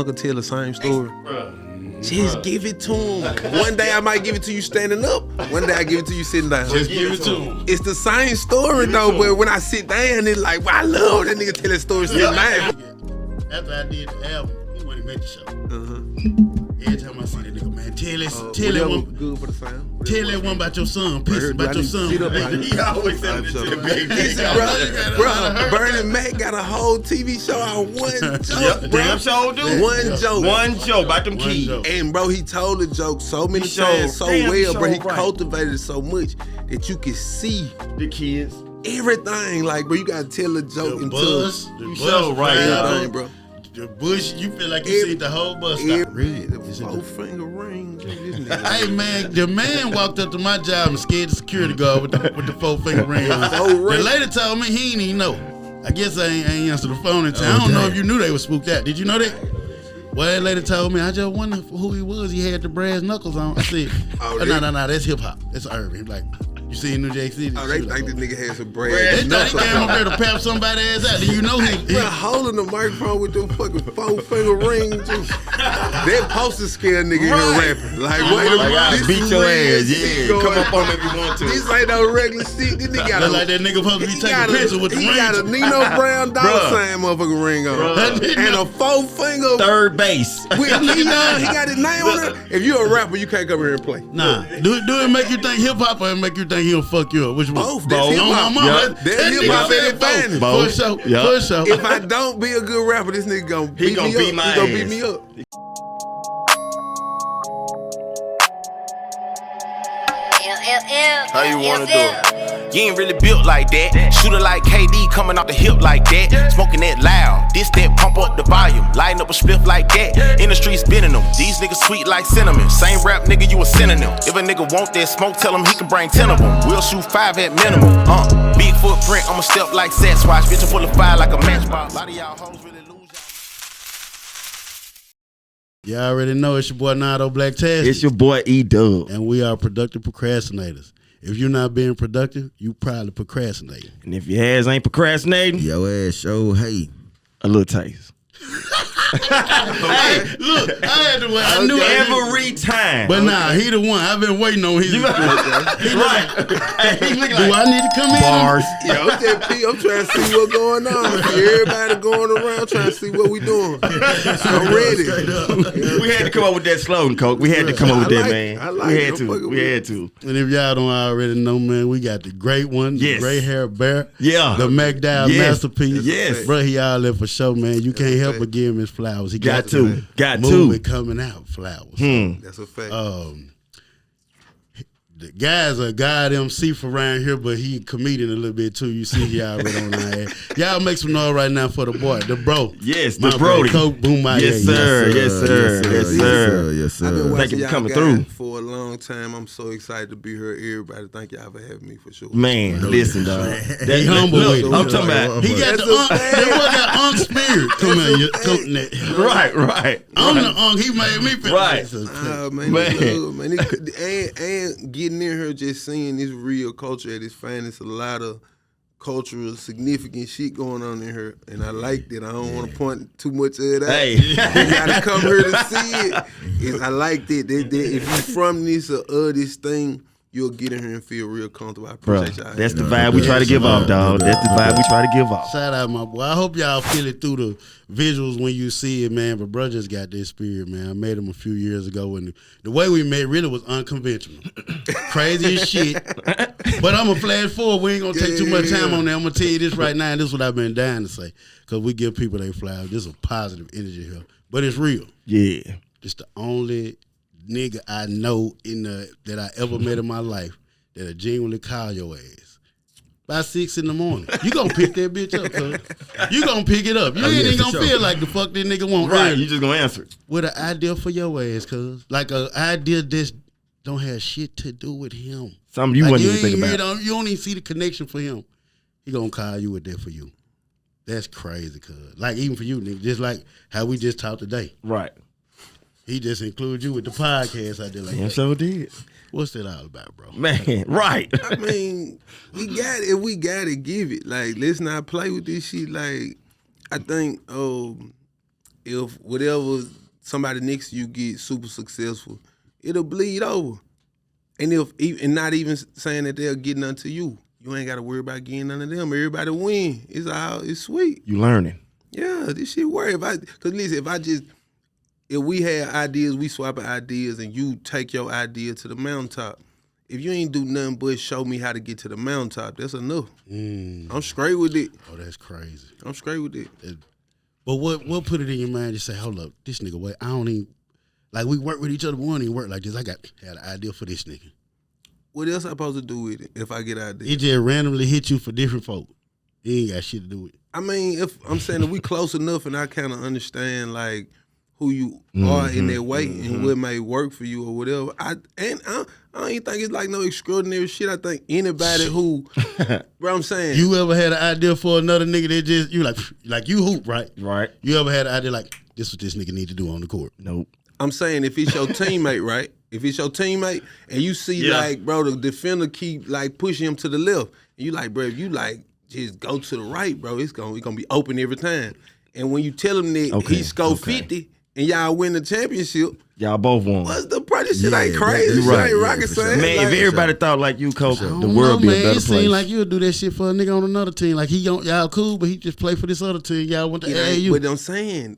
motherfucker tell the same story. Just give it to him. One day I might give it to you standing up. One day I give it to you sitting down. Just give it to him. It's the same story though, but when I sit down, it's like, well, I love that nigga telling stories sitting down. After I did the album, he went and made the show. Every time I see that nigga, man, tell that one. Good for the sound. Tell that one about your son. Piss about your son. He always said it to the baby. Bro, Bernie Mac got a whole TV show on one joke, bro. Damn show, dude. One joke about them kids. And bro, he told the joke so many times so well, bro. He cultivated it so much that you can see the kids. Everything, like, bro, you gotta tell a joke until you so right, everything, bro. The bush, you feel like you see the whole bus stop. Really, the 4-finger ring. Hey man, the man walked up to my job and scared the security guard with the 4-finger ring. The lady told me he ain't even know. I guess I ain't answered the phone in time. I don't know if you knew they were spooked out. Did you know that? Well, that lady told me, I just wondered who he was. He had the brass knuckles on. I said, no, that's hip hop. That's urban. Like, you see New Jack City? Oh, they think this nigga had some brass They thought he came up there to pap somebody's ass out. Do you know him? Bro, holding the microphone with them fucking 4-finger rings. That poster scare nigga here rapping. Like, wait a minute. Beat your ass, yeah. Come up on if you want to. This ain't no regular shit. This nigga got like that nigga supposed to be taking a picture with the ring. He got a Nino Brown dollar sign motherfucking ring on. And a 4-finger. Third base. He got his name on it. If you a rapper, you can't come here and play. Nah. Do it make you think hip hop or make you think he'll fuck you up? Which one? Both. That's hip hop. That's hip hop at advantage. For sure. If I don't be a good rapper, this nigga gonna beat me up. He gonna beat me up. How you wanna do it? You ain't really built like that. Shooter like KD coming off the hip like that. Smoking that loud. This that pump up the volume. Lighting up a spliff like that. In the streets bending them. These niggas sweet like cinnamon. Same rap nigga, you a synonym. If a nigga want that smoke, tell him he can bring 10 of them. We'll shoot 5 at minimum. Big footprint, I'ma step like Sasquatch. Bitch, I'm full of fire like a matchbox. A lot of y'all hoes really lose. Y'all already know it's your boy Nardo Blacktastic. It's your boy E-Dubb. And we are productive procrastinators. If you're not being productive, you probably procrastinating. And if your ass ain't procrastinating, your ass show hate. A little taste. Hey, look, I had to wait. I knew every time. But nah, he the one. I've been waiting on his. He right. Hey, do I need to come Bars. in? Yo, I'm trying to see what's going on. Everybody going around trying to see what we doing. I'm ready. We had to come up with that slogan, Coke. We had to come up with that, man. We had to. And if y'all don't already know, man, we got the great one, the gray hair bear. Yeah. The McDowell masterpiece. Yes. Bro, he all there for show, man. You can't help but give him his flowers. He got to. Movie coming out, flowers. That's a fact. The guy's a god MC for around here, but he comedian a little bit too. You see, he already on our ass. Y'all make some noise right now for the boy, the bro. Yes, my the Brody. Coke Bumaye. Yes, sir. Yes, sir. Yes, sir. Yes, sir. I've been Thank watching you for coming y'all through. for a long time. I'm so excited to be here. Everybody, thank y'all for having me for sure. Man, listen, dog. He humble with it. I'm talking about. He got that unk spirit. Come on, Right. I'm the unk. He made me feel right. Man, and getting in here just seeing this real culture at its finest, a lot of cultural significant shit going on in here, and I like that. I don't want to point too much of it out. Hey, you gotta come here to see it. I like that. That if you from this or this thing, you'll get in here and feel real comfortable. I appreciate y'all. That's the vibe we try to give off, dog. That's the vibe we try to give off. Shout out, my boy. I hope y'all feel it through the visuals when you see it, man. But bro just got this spirit, man. I met him a few years ago, and the way we met really was unconventional. Crazy as shit. But I'm going to flash forward. We ain't going to take too much time on that. I'm going to tell you this right now, and this is what I've been dying to say. Because we give people their flowers. There's a positive energy here. But it's real. Yeah. It's the only nigga I know that I ever met in my life that'll genuinely call your ass by 6 in the morning. You gonna pick that bitch up, cuz. You gonna pick it up. You ain't even gonna feel like the fuck that nigga want. Right, you just gonna answer it. With an idea for your ass, cuz. Like an idea that don't have shit to do with him. Something you wouldn't even think about. You don't even see the connection for him. He gonna call you with that for you. That's crazy, cuz. Like even for you, nigga, just like how we just talked today. Right. He just included you with the podcast I did like that. So did. What's that all about, bro? Man, right. I mean, we got it. We got to give it. Like, let's not play with this shit. Like, I think if whatever somebody next to you get super successful, it'll bleed over. And not even saying that they'll get none to you. You ain't got to worry about getting none of them. Everybody win. It's sweet. You learning. Yeah, this shit work. Cause listen, if we had ideas, we swap ideas, and you take your idea to the mountaintop. If you ain't do nothing but show me how to get to the mountaintop, that's enough. I'm straight with it. Oh, that's crazy. I'm straight with it. But what put it in your mind to say, hold up, this nigga, wait, I don't even, like we work with each other, but we don't even work like this. I had an idea for this nigga. What else I supposed to do with it if I get an idea? It just randomly hit you for different folk. It ain't got shit to do with it. I mean, if I'm saying if we close enough and I kind of understand like who you are in that way and what may work for you or whatever, I don't even think it's like no extraordinary shit. I think anybody who, bro, I'm saying. You ever had an idea for another nigga that just, you like you hoop, right? Right. You ever had an idea like, this is what this nigga need to do on the court? Nope. I'm saying if it's your teammate, right? If it's your teammate and you see like, bro, the defender keep like pushing him to the left, and you like, bro, if you like just go to the right, bro, it's gonna be open every time. And when you tell him that he scored 50 and y'all win the championship, y'all both won. What's the price? This shit ain't crazy. This right. ain't rocket science. Man, like, if everybody thought like you, Coach, the the world be a better it place. seemed like you would do that shit for a nigga on another team. Like y'all cool, but he just play for this other team. Y'all went to AAU. But I'm saying,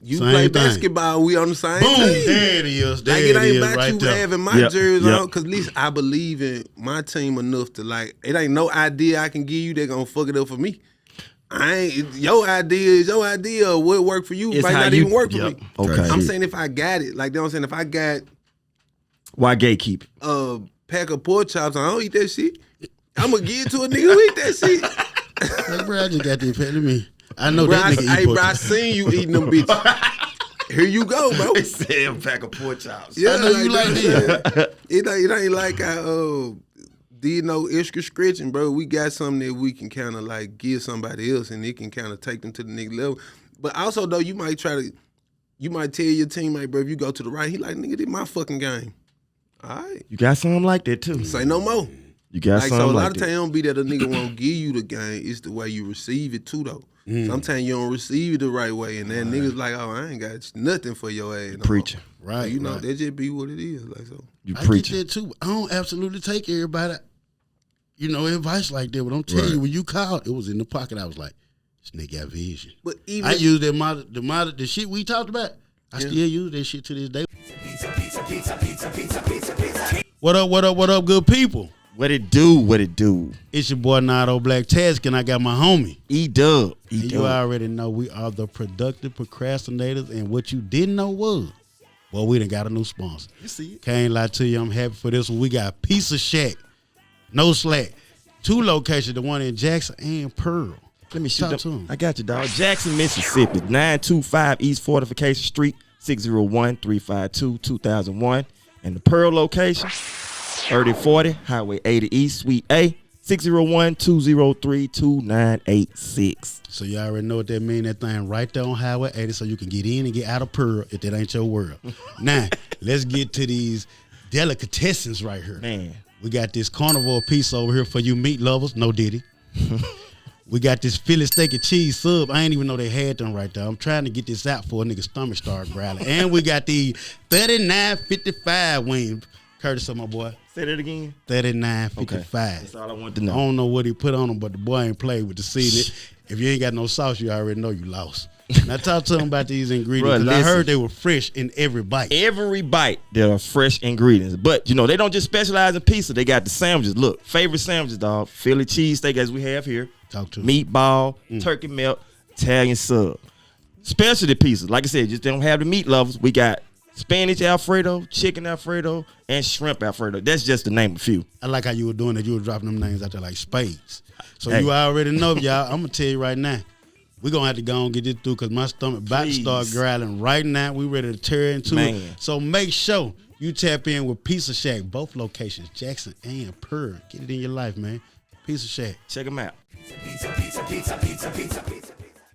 you Same play thing. basketball, we on the same Boom, team. there it is. There Like it ain't is, about right you there. having my jersey on, because at least I believe in my team enough to like, it ain't no idea I can give you that gonna fuck it up for me. Your idea is your idea. What work for you It's might how not you- even work for me. Okay. I'm saying if I got it, like, you know what I'm saying, if I got Why gatekeep? a pack of pork chops, I don't eat that shit. I'm gonna give it to a nigga who eat that shit. Like, bro, I just got the pet of me. I know Bro, that nigga hey, eat bro, pork I chops. seen you eating them bitches. Here you go, bro. They said a pack of pork chops. Yeah, I know you like that. It ain't like I did no extra scratching, bro. We got something that we can kind of like give somebody else, and it can kind of take them to the next level. But also though, you might tell your teammate, bro, if you go to the right, he like, nigga, this my fucking game. All right, You got something like that too. say no more. You got Like, something so a lot like of that. times it don't be that a nigga won't give you the game. It's the way you receive it too, though. Sometimes you don't receive it the right way, and then niggas like, oh, I ain't got nothing for your ass. No Preaching. more. Right, You know, right. that just be what it is. Like so. You I preaching. get that too. I don't absolutely take everybody, advice like that. But I'm telling you, when you called, it was in the pocket. I was like, this nigga got vision. But even I use that model, the shit we talked about. I still use that shit to this day. What up, good people? What it do? It's your boy Nardo Blacktastic, and I got my homie. E-Dubb. And you already know we are the productive procrastinators, and what you didn't know was, well, we done got a new sponsor. You see it. Can't lie to you, I'm happy for this one. We got Pizza Shack, no slack. 2 locations, the one in Jackson and Pearl. Let me shoot Talk to them. him. I got you, dog. Jackson, Mississippi, 925 East Fortification Street, 601-352-2001. And the Pearl location, 3040 Highway 80 East, Suite A, 601-203-2986. So you already know what that mean. That thing right there on Highway 80, so you can get in and get out of Pearl if that ain't your world. Now, let's get to these delicatessens right here. Man. We got this carnivore piece over here for you meat lovers. No diddy. We got this Philly steak and cheese sub. I ain't even know they had them right there. I'm trying to get this out for a nigga stomach start growling. And we got the $39.55 wings, courtesy of my boy. Say that again. $39.55. Okay. That's all I want to I know. don't know what he put on them, but the boy ain't played with the seasoning. If you ain't got no sauce, you already know you lost. Now talk to him about these ingredients, because I listen. heard they were fresh in every bite. Every bite, there are fresh ingredients. But, they don't just specialize in pizza. They got the sandwiches. Look, favorite sandwiches, dog. Philly cheesesteak, as we have here. Talk to me. Meatball, turkey melt, Italian sub. Specialty pieces. Like I said, just don't have the meat lovers. We got spinach Alfredo, chicken Alfredo, and shrimp Alfredo. That's just to name a few. I like how you were doing that. You were dropping them names out there like spades. So Hey. you already know, y'all. I'm going to tell you right now. We're going to have to go and get this through because my stomach about to start growling right now. We ready to tear into it. So make sure you tap in with Pizza Shack. Both locations, Jackson and Pearl. Get it in your life, man. Pizza Shack. Check them out.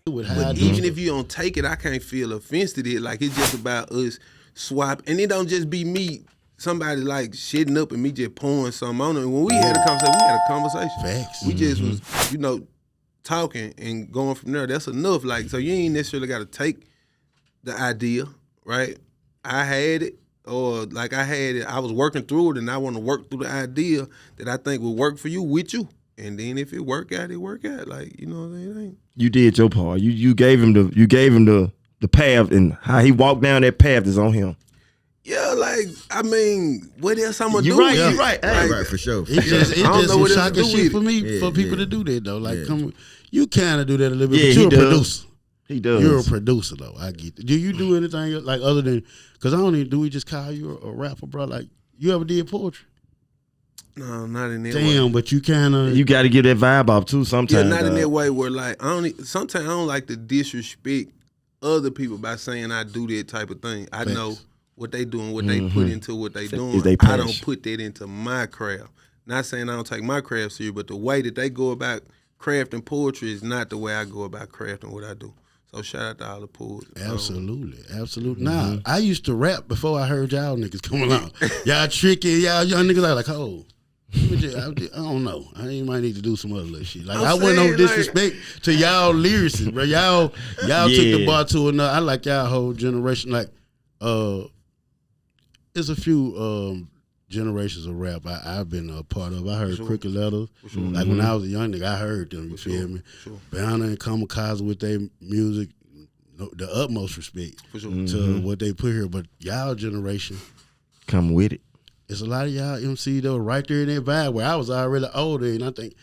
But even if you don't take it, I can't feel offense to it. Like, it's just about us swap. And it don't just be me, somebody like shitting up and me just pouring something on it. When we had a conversation, Facts. We just was, talking and going from there. That's enough. Like, so you ain't necessarily got to take the idea, right? I had it, or like I had it. I was working through it, and I want to work through the idea that I think will work for you with you. And then if it work out, it work out. Like, you know what I'm saying? You did your part. You gave him the path, and how he walked down that path is on him. Yeah, like, I mean, what else I'm gonna do? You're right. with You're it? right. Like, Right, for sure. It's just some shocking shit for me, Yeah, for people to do that though. Like, you kind of do that a little bit, Yeah, but you're a he does. producer. He does. You're a producer though. I get it. Do you do anything like other than? Because I don't even. Do we just call you a rapper, bro? Like, you ever did poetry? No, not in that Damn, way. but you kind of. You got to get that vibe off too. Sometimes. Yeah, not in that way where like sometimes I don't like to disrespect other people by saying I do that type of thing. I know what they doing, what they put into what they doing. Is they I don't passion. put that into my craft. Not saying I don't take my craft serious, but the way that they go about crafting poetry is not the way I go about crafting what I do. So shout out to all the poets. Absolutely. Nah, I used to rap before I heard y'all niggas come along. Y'all tricky, y'all young niggas are like, oh, I don't know. I might need to do some other little shit. Like, I wasn't no disrespect to y'all lyricists, bro. Y'all took the bar to another. I like y'all whole generation. Like, there's a few generations of rap I've been a part of. I heard Crooked Letters. Like, when I was a young nigga, I heard them, you feel me? Banner and Kamikaze with their music, the utmost respect to what they put here. But y'all generation, come with it. it's a lot of y'all MC though right there in that vibe where I was already older, and I think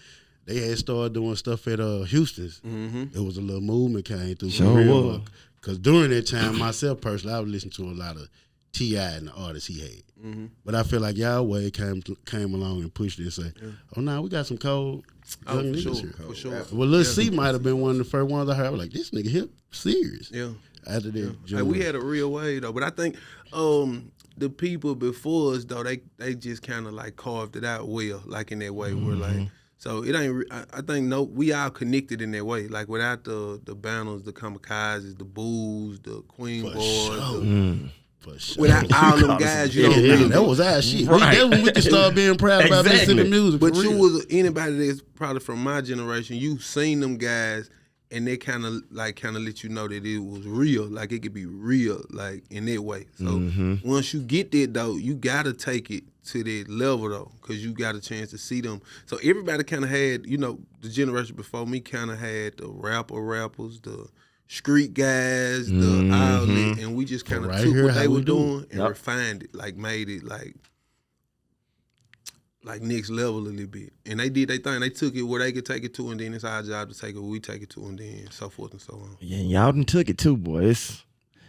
they had started doing stuff at Houston's. It was a little movement came through. Sure was. Because during that time, myself personally, I was listening to a lot of T.I. and the artists he had. But I feel like y'all way came along and pushed it and said, oh, no, we got some cold young niggas here. For sure. Well, Lil C might have been one of the first ones I heard. I was like, this nigga hip serious. Yeah. After that, Like, we had a real way though, but I think the people before us though, they just kind of like carved it out well, like in that way. We're like, so it ain't. I think we all connected in that way. Like without the banners, the kamikazes, the Bulls, the Queen Boys. For sure. Without all them guys, you don't really that was our shit. Right. That's when we could start being proud about Exactly. Mississippi music. But for you real. was anybody that's probably from my generation. You seen them guys, and they kind of let you know that it was real. Like it could be real, like in that way. So once you get there though, you gotta take it to that level though, because you got a chance to see them. So everybody kind of had, the generation before me kind of had the rappers, the street guys, the outlet, and we just kind of Right took here, what how they we were do doing and refined it, like made it like next level a little bit. And they did their thing. They took it where they could take it to, and then it's our job to take it where we take it to, and then so forth and so on. Yeah, y'all done took it too, boy. It's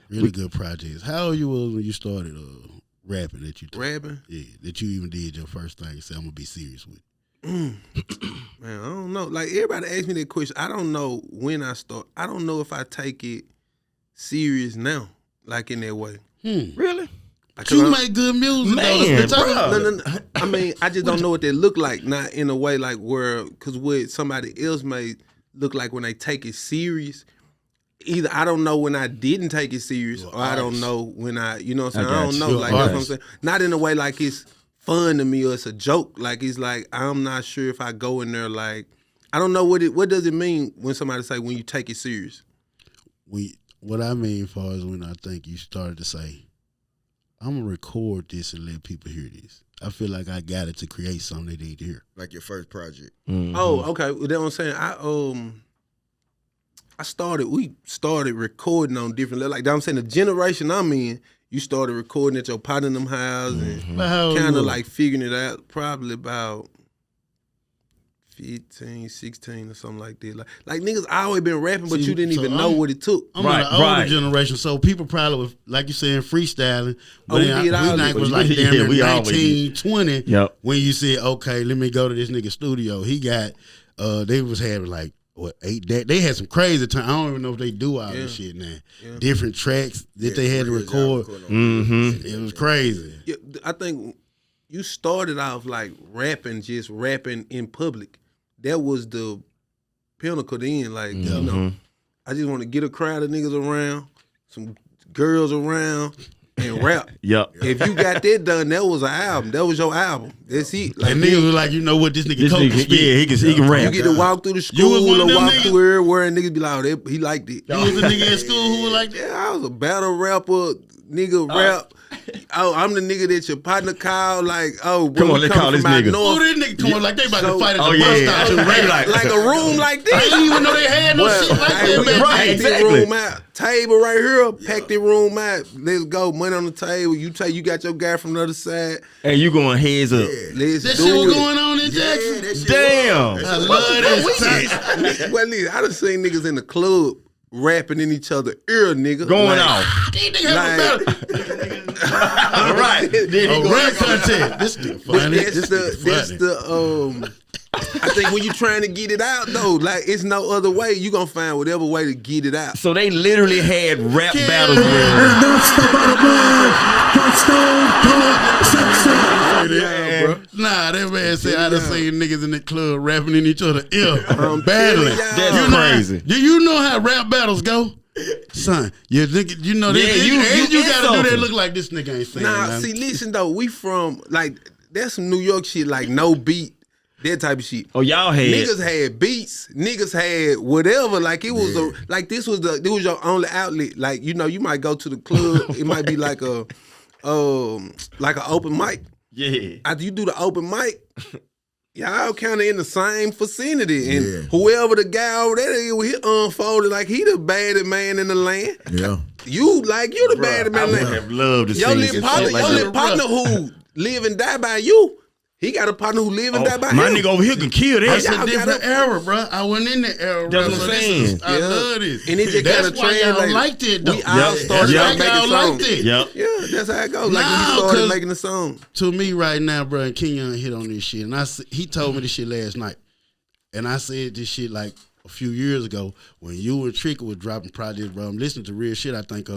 really good projects. How old you was when you started rapping? That you Rapping? Yeah, that you even did your first thing. Say I'm gonna be serious with it. Man, I don't know. Like everybody asks me that question. I don't know when I start. I don't know if I take it serious now, like in that way. really. But you make good music, Man, though. bro. No. I mean, I just don't know what they look like. Not in a way like where, because what somebody else may look like when they take it serious. Either I don't know when I didn't take it serious, or I don't know when I, you know what I'm saying? I don't know. Like that's what I'm saying. Not in a way like it's fun to me or it's a joke. Like it's like I'm not sure if I go in there like I don't know what does it mean when somebody say when you take it serious. What I mean far as when I think you started to say, I'm gonna record this and let people hear this. I feel like I got it to create something they need to hear. Like your first project. Oh, okay. Well, that's what I'm saying. We started recording on different levels. Like I'm saying, the generation I'm in, you started recording at your partner in them house and kind of like figuring it out. Probably about 15, 16 or something like that. Like niggas always been rapping, but you didn't even know what it took. I'm in the older generation, so people probably was, like you saying, freestyling. But we did all that. was like damn near we always 19, 20 Yep. when you said, okay, let me go to this nigga studio. He got, they was having like, 8 they had some crazy time. I don't even know if they do all this shit now. Different tracks that they had to record. It was crazy. Yeah, I think you started off like just rapping in public. That was the pinnacle then. Like, I just want to get a crowd of niggas around, some girls around, and rap. Yep. If you got that done, that was an album. That was your album. That's it. Like, And niggas was like, you know what, this nigga coach can spit. Yeah, he can rap. you get to walk through the You was school one of or them walk niggas? through everywhere, and niggas be like, oh, he liked it. You was a nigga in school who was like that? Yeah, I was a battle rapper, nigga rap. Oh, I'm the nigga that your partner called, like, oh, bro, Come on, let's call this nigga. Oh, this nigga coming like they about to fight at the bus yeah. stop. Like a room like this. I didn't even know they had no Well, shit like hey, that we back right, pack then. this exactly. room out. Table right here. Pack the room out. Let's go. Money on the table. You got your guy from the other side. And you going heads up. Let's That do shit was it. going on in Jackson. Damn. I love this. Well, listen, I done seen niggas in the club rapping in each other ear, nigga. Going Like, off. These niggas have a battle. All right. Oh, rap content. This nigga funny. That's the I think when you trying to get it out though, like it's no other way. You gonna find whatever way to get it out. So they literally had rap battles where Yeah, bro. Nah, that man said I done seen niggas in the club rapping in each other ear, battling. That's crazy. Do you know how rap battles go? Son, you know Yeah, that you gotta do insulting. that look like this nigga ain't saying Nah, nothing. see, listen though, we from like that's some New York shit, like no beat, that type of shit. oh y'all had Niggas had beats, niggas had whatever. Like it was this was your only outlet. Like you know, you might go to the club, it might be like an open mic. yeah. After you do the open mic, y'all kind of in the same vicinity, and whoever the guy over there is, he unfolded like he the baddest man in the land. Yeah. You the baddest man I in the would land. have loved to see Your some little shit partner, like your that. little partner who live and die by you. He got a partner who live and die by My him. nigga over here can kill that. That's y'all a different gotta- era, bro. I wasn't in that era, bro. That's what I'm saying. I Yeah. love this. And it just That's kinda why y'all translated. liked it, though. We all Yep. started Yep. out That's why making y'all songs. liked it. Yep. Yeah, that's how it goes. Like when Nah, we started 'cause- making the song. To me right now, bro, and Kenyon hit on this shit. And he told me this shit last night. And I said this shit like a few years ago when you and Tricker was dropping projects, bro. I'm listening to real shit. I think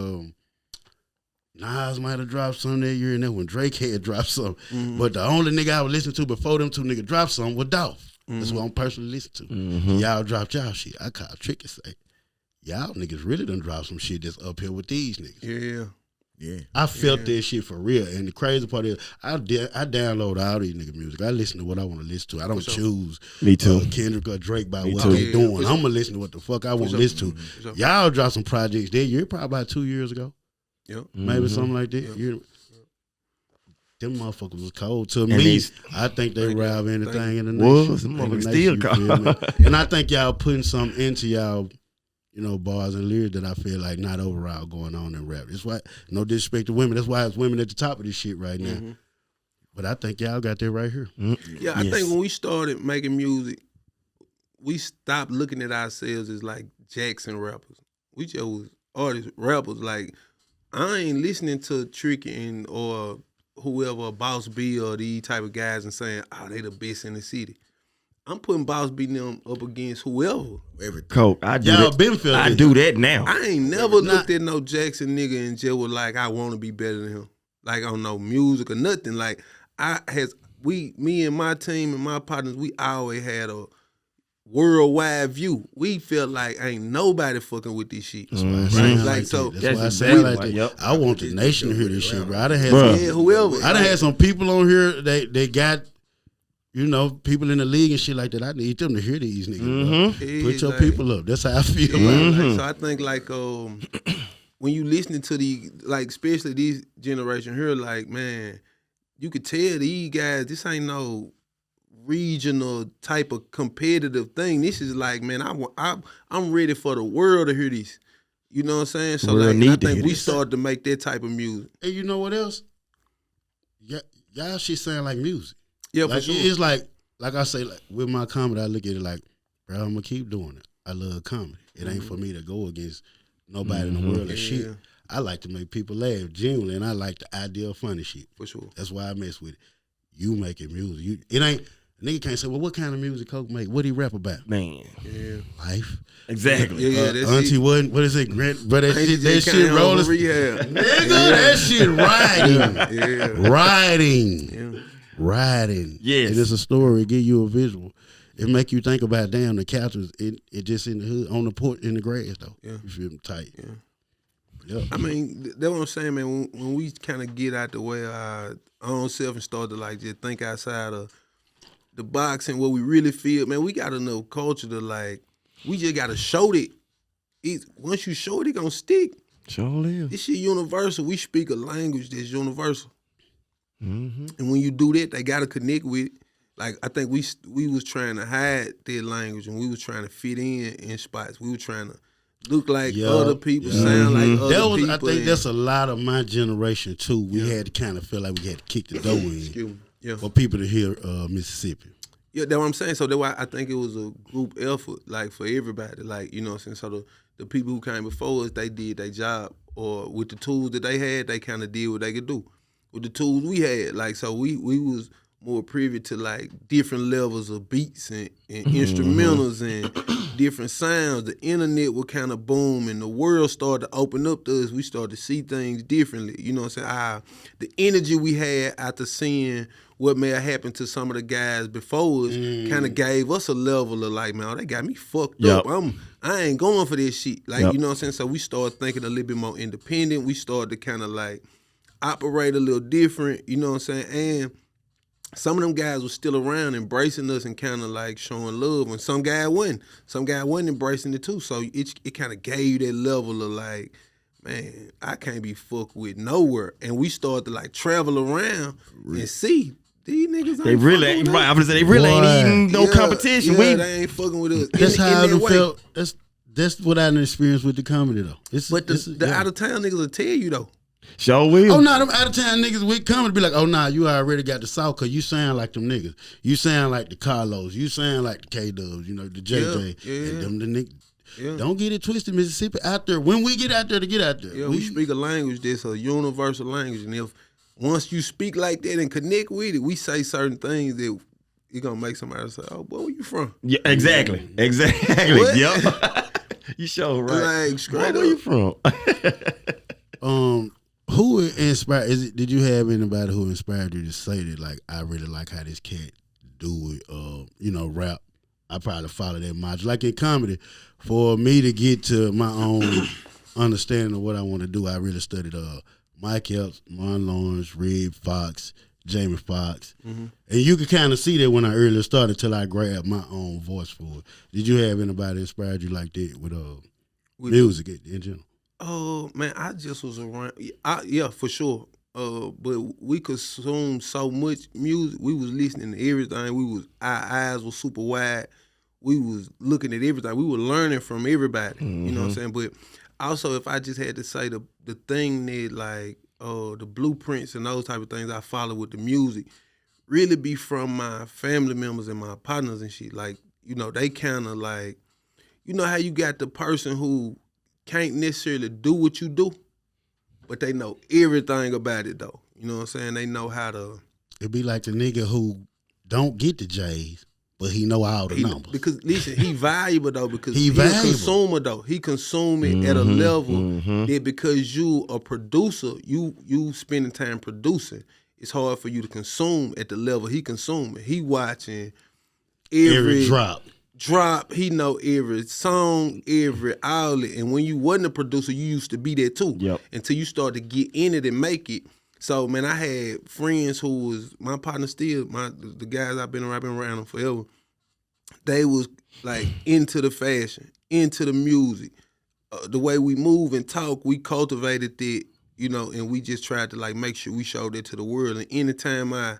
Nas might have dropped some that year, and then when Drake had dropped some. But the only nigga I was listening to before them two niggas dropped some was Dolph. That's what I'm personally listening to. Y'all dropped y'all shit. I call Trick and say, y'all niggas really done dropped some shit that's up here with these niggas. Yeah. Yeah. I felt that shit for real. And the crazy part is, I download all these nigga music. I listen to what I want to listen to. I don't choose Me too. Kendrick or Drake by what too. they Yeah, doing. for I'm going to listen to what the fuck I want to listen to. sure. Y'all dropped some projects that year, probably about 2 years ago. Yep. Maybe something like that. Them motherfuckers was cold. To me, these- I think they rob anything in the Was, nation. them In the motherfuckers nation, still you feel cold. me? And I think y'all putting something into y'all, bars and lyrics that I feel like not overall going on in rap. That's why, no disrespect to women, that's why it's women at the top of this shit right now. But I think y'all got that right here. Yeah, I think when we started making music, we stopped looking at ourselves as like Jackson rappers. We just was artists, rappers. Like, I ain't listening to Tricky or whoever, Boss B or these type of guys and saying, oh, they the best in the city. I'm putting Boss B and them up against whoever. Everything. Coke. I do Y'all that. been feeling I it. do that now. I ain't never looked at no Jackson nigga and just was like, I want to be better than him. Like on no music or nothing. Like me and my team and my partners, we always had a worldwide view. We felt like ain't nobody fucking with this shit. That's why I say it Like like so, that. That's That's why I say it exactly like why, that. yep. I want the nation to hear this shit, bro. I done had Bruh. some, yeah, whoever. I done had some people on here, they got, people in the league and shit like that. I need them to hear these niggas, bro. Yeah, Put your like- people up. That's how I feel, Yeah, bro. like, so I think like when you listening to the like especially these generation here, like man, you could tell these guys this ain't no regional type of competitive thing. This is like man, I'm ready for the world to hear this. You know what I'm saying? So World like need I to think hear we this. started to make that type of music. And you know what else? Y'all shit sound like music. Yeah, Like for sure. it's like I say, like with my comedy, I look at it like, bro, I'm gonna keep doing it. I love comedy. It ain't for me to go against nobody in the world of shit. Yeah. I like to make people laugh genuinely, and I like the idea of funny shit. For sure. That's why I mess with it. You making music. It ain't a nigga can't say, well, what kind of music Coke make? What he rap about? Man. Yeah. Life. Exactly. Yeah, that's Auntie it. what is it? Grant, but that Ain't shit, just that kinda shit on rolling. rehab. Nigga, that shit riding. Yeah. Riding. Yeah. Riding. Yes. And it's a story, it give you a visual. It make you think about, damn, the couch was it just in the hood, on the porch, in the grass, though. Yeah. You feel me? Tight. Yeah. Yep. I mean, that's what I'm saying, man. When we kind of get out the way of our own self and start to like just think outside of the box and what we really feel, man, we got enough culture to like, we just got to show that. Once you show it, it gonna stick. Sure is. This shit universal. We speak a language that's universal. Mm-hmm. And when you do that, they gotta connect with it. Like, I think we was trying to hide that language and we was trying to fit in spots. We were trying to look like other people, sound like other people. I think that's a lot of my generation too. We had to kind of feel like we had to kick the door in for people to hear Mississippi. Yeah, that's what I'm saying. So that's why I think it was a group effort, like for everybody. Like, you know what I'm saying? So the people who came before us, they did their job. Or with the tools that they had, they kind of did what they could do. With the tools we had, like, so we was more privy to like different levels of beats and instrumentals and different sounds. The internet would kind of boom and the world started to open up to us. We started to see things differently. You know what I'm saying? The energy we had after seeing what may have happened to some of the guys before us kind of gave us a level of like, man, they got me fucked up. I ain't going for this shit. Like, you know what I'm saying? So we started thinking a little bit more independent. We started to kind of like operate a little different, you know what I'm saying? And some of them guys were still around embracing us and kind of like showing love. And some guy wasn't. Some guy wasn't embracing it too. So it kind of gave you that level of like, man, I can't be fucked with nowhere. And we started to like travel around and see these niggas ain't They really ain't right. I'm gonna say they really ain't eating no competition. Yeah, they ain't fucking with us. That's how I felt. That's what I experienced with the comedy though. But the out of town niggas will tell you though. Sure will. Oh, nah, them out-of-town niggas with comedy be like, oh, nah, you already got the South because you sound like them niggas. You sound like the Carlos. You sound like the K-Dubs, you know, the JJ. And them the niggas. Don't get it twisted, Mississippi out there. When we get out there to get out there. Yeah, we speak a language that's a universal language. And if once you speak like that and connect with it, we say certain things that it's going to make somebody say, oh, boy, where you from? Yeah, exactly. Exactly. Yep. You sure right. Like, straight where you from? Who inspired? Did you have anybody who inspired you to say that? Like, I really like how this cat do it. You know, rap. I probably follow that module. Like in comedy, for me to get to my own understanding of what I want to do, I really studied Mike Epps, Martin Lawrence, Red Fox, Jamie Foxx, and you could kind of see that when I earlier started till I grabbed my own voice for it. Did you have anybody inspired you like that with music in general? Oh, man, I just was around. Yeah, for sure. But we consumed so much music. We was listening to everything. Our eyes were super wide. We was looking at everything. We were learning from everybody. You know what I'm saying? But also, if I just had to say the thing that like the blueprints and those type of things I follow with the music really be from my family members and my partners and shit. Like, you know, they kind of like, you know how you got the person who can't necessarily do what you do, but they know everything about it though. You know what I'm saying? They know how to. It'd be like the nigga who don't get the J's, but he know all the numbers. Because listen, he valuable though because he a consumer though. He consume it at a level that because you a producer, you spending time producing, it's hard for you to consume at the level he consuming. He watching every drop, he know every song, every outlet. And when you wasn't a producer, you used to be there too. Yep. Until you start to get in it and make it. So, man, I had friends who was my partner still, the guys I've been around them forever. They was like into the fashion, into the music. The way we move and talk, we cultivated it, you know, and we just tried to like make sure we showed it to the world. And anytime I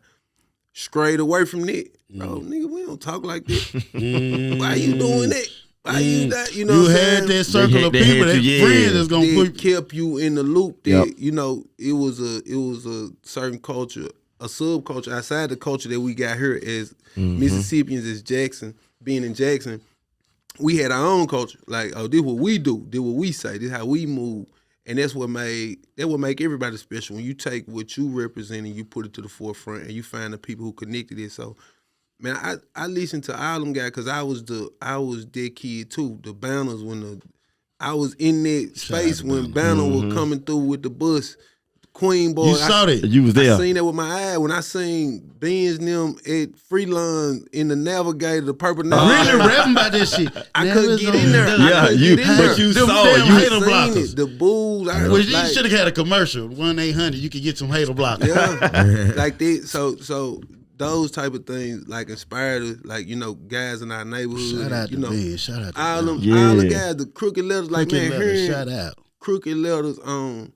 strayed away from that, bro, nigga, we don't talk like this. Why you doing that? Why you that? You know, you had that circle of people, that friends that's gonna put kept you in the loop. That you know, it was a certain culture, a subculture outside the culture that we got here as Mississippians, as Jackson, being in Jackson. We had our own culture. Like, oh, this what we do, this what we say, this how we move. And that's what make everybody special. When you take what you represent and you put it to the forefront and you find the people who connected it. So, man, I listened to all them guys because I was that kid too. The Banners I was in that space when Banner was coming through with the bus, Queen Boy. You saw that. You was there. I seen that with my eye when I seen Benz and them at Freelon in the Navigator, the purple Navigator. Really rapping about that shit. I couldn't get in there. Yeah, but you Them saw damn it. You hater seen blockers. it. The bulls. Well, you should have had a commercial. 1-800. You could get some hater blockers. Yeah, like that. So those type of things like inspired us. Like guys in our neighborhood. Shout out to Ben. Shout out to all Ben. them, all the guys, the crooked letters. Like Crooked man, letters, hearing shout out. crooked letters on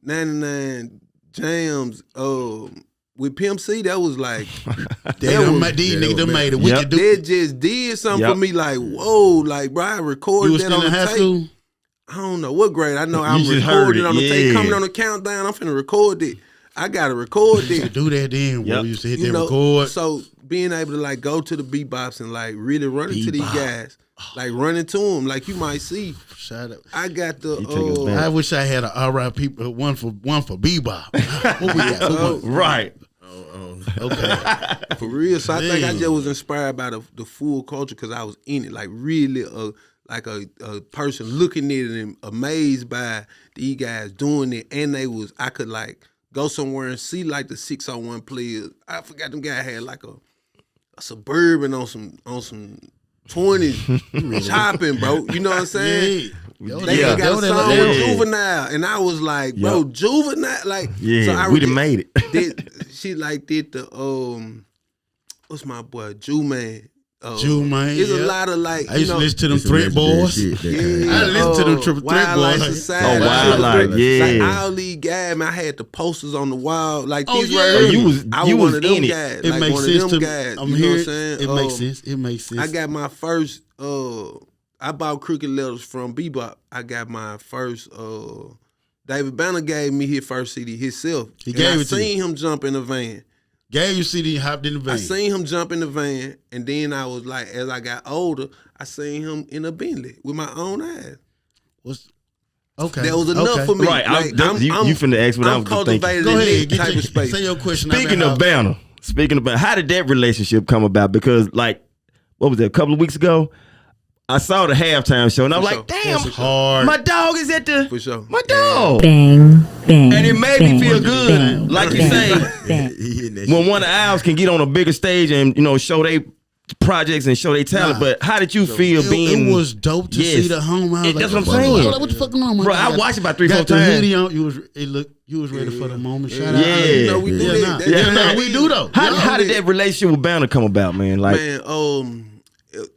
99 Jams. With Pimp C, that was like These niggas done made it. We could do that just did something for me. Like whoa, like bro, I recorded You was that still on in the high tape. school? I don't know what grade. I know I'm just heard recording it, on the tape. yeah. Coming on the countdown, I'm finna record it. I gotta record To that. do that then, Yep. we used to hit that record. So being able to like go to the beatbox and like really run into these guys, like run into them, like you might see. Shout out. I got You take us the back. I wish I had a R.I.P. one for bebop. What we got? Right. Okay. for real. So I think I Damn. just was inspired by the full culture because I was in it, like really like a person looking at it and amazed by these guys doing it, and I could like go somewhere and see like the 601 players. I forgot them guys had like a Suburban on some 20s chopping, bro. You know what I'm saying? They Yeah. got a song Yeah. with Juvenile, and I was like, bro, Yep. Juvenile, like, Yeah, so I we done made it. She like did the what's my boy, Jumaye. Jumaye, There's a yeah. lot of like, I used to listen to them It's a Threat legendary Boys. shit, that yeah, I listened to them Triple Threat Wildlife Boys. Society. Oh, Wildlife, yeah. Like all these guys, man, I had the posters on the wall. Like Oh, these yeah. right here. You was- I you was one was of them in it. guys. It like makes one sense of to them guys. I'm You know here. what I'm saying? It makes sense. It makes sense. I got my first I bought Crooked Letters from Bebop. I got my first David Banner gave me his first CD himself. He And gave I it to seen him jump in the van. Gave you CD, hopped in the van. I seen him jump in the van, and then I was like, as I got older, I seen him in a Bentley with my own eyes. Okay. That was enough Okay. for me. Right. Like, You finna ask what I I'm was just thinking. cultivated Go in ahead. that type of space. Say your question. Speaking of Banner, how did that relationship come about? Because like, what was it, a couple of weeks ago? I saw the halftime show and I was For like, sure. damn, It's hard. my dog is at the For sure. my dog. Bang, bang. And it made me feel good. Like you say, Bang. He hitting that when shit. one of ours can get on a bigger stage and show their projects and show their talent. Nah. But how did you feel being? It was dope to Yes. see the home. I was That's like, what I'm saying. What the fuck going on, man? Bro, I watched it about 3-4 Got the times. hoodie on. You was ready for the moment. Shout out. Yeah. You know, we do Yeah, that. nah. That- Yeah, that- nah, we do though. How did that relationship with Banner come about, man? Like, Man,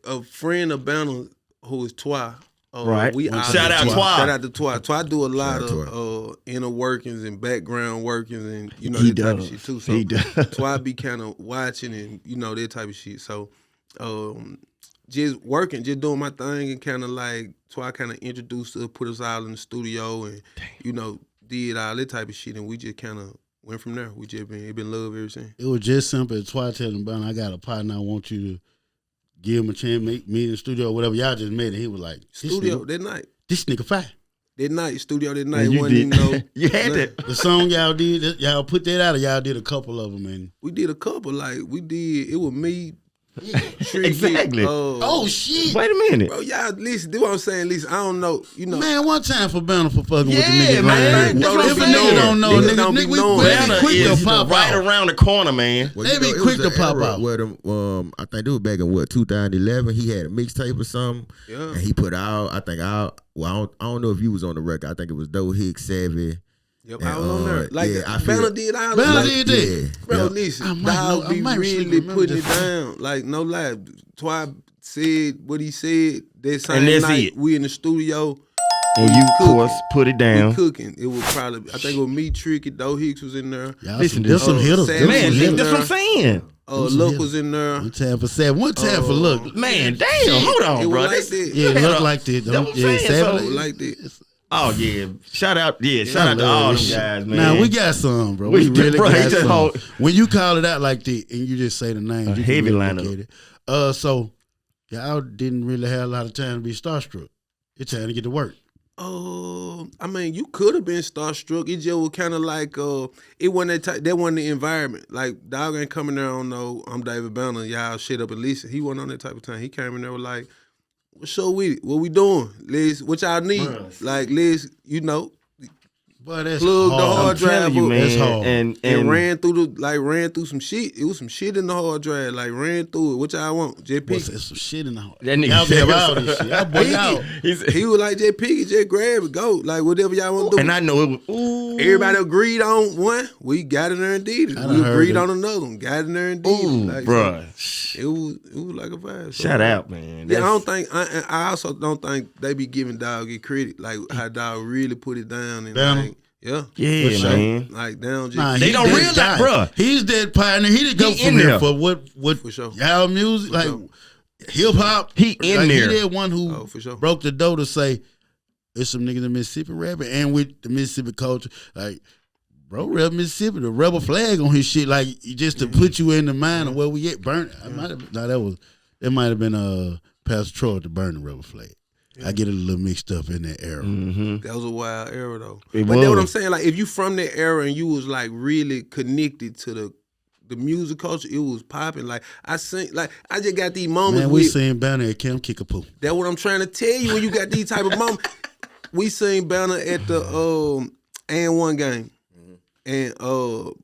a friend of Banner who is Twa. Right. We Shout out Twa. Shout out to Twa. Twa do a lot Shout out of inner workings and background workings and He that type of does. shit too. So He does. Twa be kind of watching and that type of shit. So just working, just doing my thing and kind of like Twa kind of introduced us, put us all in the studio and did all that type of shit and we just kind of went from there. We just been love ever since. It was just simple. Twice telling him, I got a partner. I want you to give him a chance, meet me in the studio or whatever. Y'all just met, and he was like, Studio that night. This nigga fire. That night, studio that night. you Wasn't did. even You had nothing. that. The song y'all did, y'all put that out, or y'all did a couple of them, man. We did a couple. Like we did. It was me. Tricky, Exactly. Oh shit, Wait a minute. bro, y'all listen. Do what I'm saying. Listen, I don't know. man! One time for Banner for fucking with the Yeah, niggas. man. Bro, That's If a what I'm nigga saying. don't know, Niggas nigga, don't be nigga, we knowing. be Banner quick is to pop right out. around the corner, man. Well, They be it was quick to an pop era out. Where them, I think it was back in 2011. He had a mixtape or something, Yeah. and he put out. I don't know if you was on the record. I think it was Doe Hicks, Savvy. Yep, I was on there. Like yeah, I feel- Banner did all Banner like, did that. Yeah, Bro, yeah. I listen, might dog know- I be might really remember putting it this. down. Like no lie. Twy said what he said. That same And that's night it. we in the studio. And you, of cooking. course, put it We down. cooking. It was probably I think it was me, Tricky, Doe Hicks was in there. Y'all Listen, there's some this- hitters. Sam- There's Man, some was in hitters. that's what I'm saying. Look was in there. One time for seven. One time for look. Man, damn. Hold on, It bro. was like This- that. Yeah, it had look a- like that. That's what I'm Yeah, saying. seven. It was like that. Oh yeah, shout out to all them guys, man. Now we got some, bro. We We really bro, he got just some. hold- When you call it out like that and you just say the name, A you can heavy really lineup. locate it. So y'all didn't really have a lot of time to be starstruck. It's time to get to work. I mean, you could have been starstruck. It just was kind of like it wasn't that wasn't the environment. Like dog ain't coming there on no. I'm David Banner. Y'all shit up and listen. He wasn't on that type of time. He came in there with like, "What's up with it? What we doing? What y'all need? Bruh. Like, Boy, that's plugged the hard. hard drive telling you, up. man. That's hard. And ran through some shit. It was some shit in the hard drive. Like ran through it. What y'all want? Just pick. There's some shit in the hard. That nigga Y'all said grab all this shit. Y'all boy out. He was like, just pick it, just grab it, go. Like whatever y'all want to do. And I know it was. Ooh. Everybody agreed on one. We got in there and did it. I We done agreed heard on another one. Got in there and did Ooh, it. Like, bruh. so it was like a vibe. So, Shout out, man. Yeah, I don't think. I also don't think they be giving Dog get credit like how Dog really put it down and Down. like, yeah, Yeah, For sure. man. like down. Just, Nah, They he don't that realize, guy. bruh. He's that pioneer. He didn't go He from in there there. for what For sure. y'all music, like sure. hip hop. He in like, there. He that one who For sure. broke the door to say there's some niggas in Mississippi rapping and with the Mississippi culture. Like, bro, rep Mississippi, the rebel flag on his shit, like just to put you in the mind of where we at. Burn. I might have. No, it might have been Pastor Troy to burn the rebel flag. I get it a little mixed up in that era. Mm-hmm. That was a wild era though. It But that's what was. I'm saying. Like if you from that era and you was like really connected to the music culture, it was popping. Like I just got these moments. Man, we with, seen Banner at Camp Kickapoo. That's what I'm trying to tell you. When you got these type of moments, we seen Banner at the and1 game, and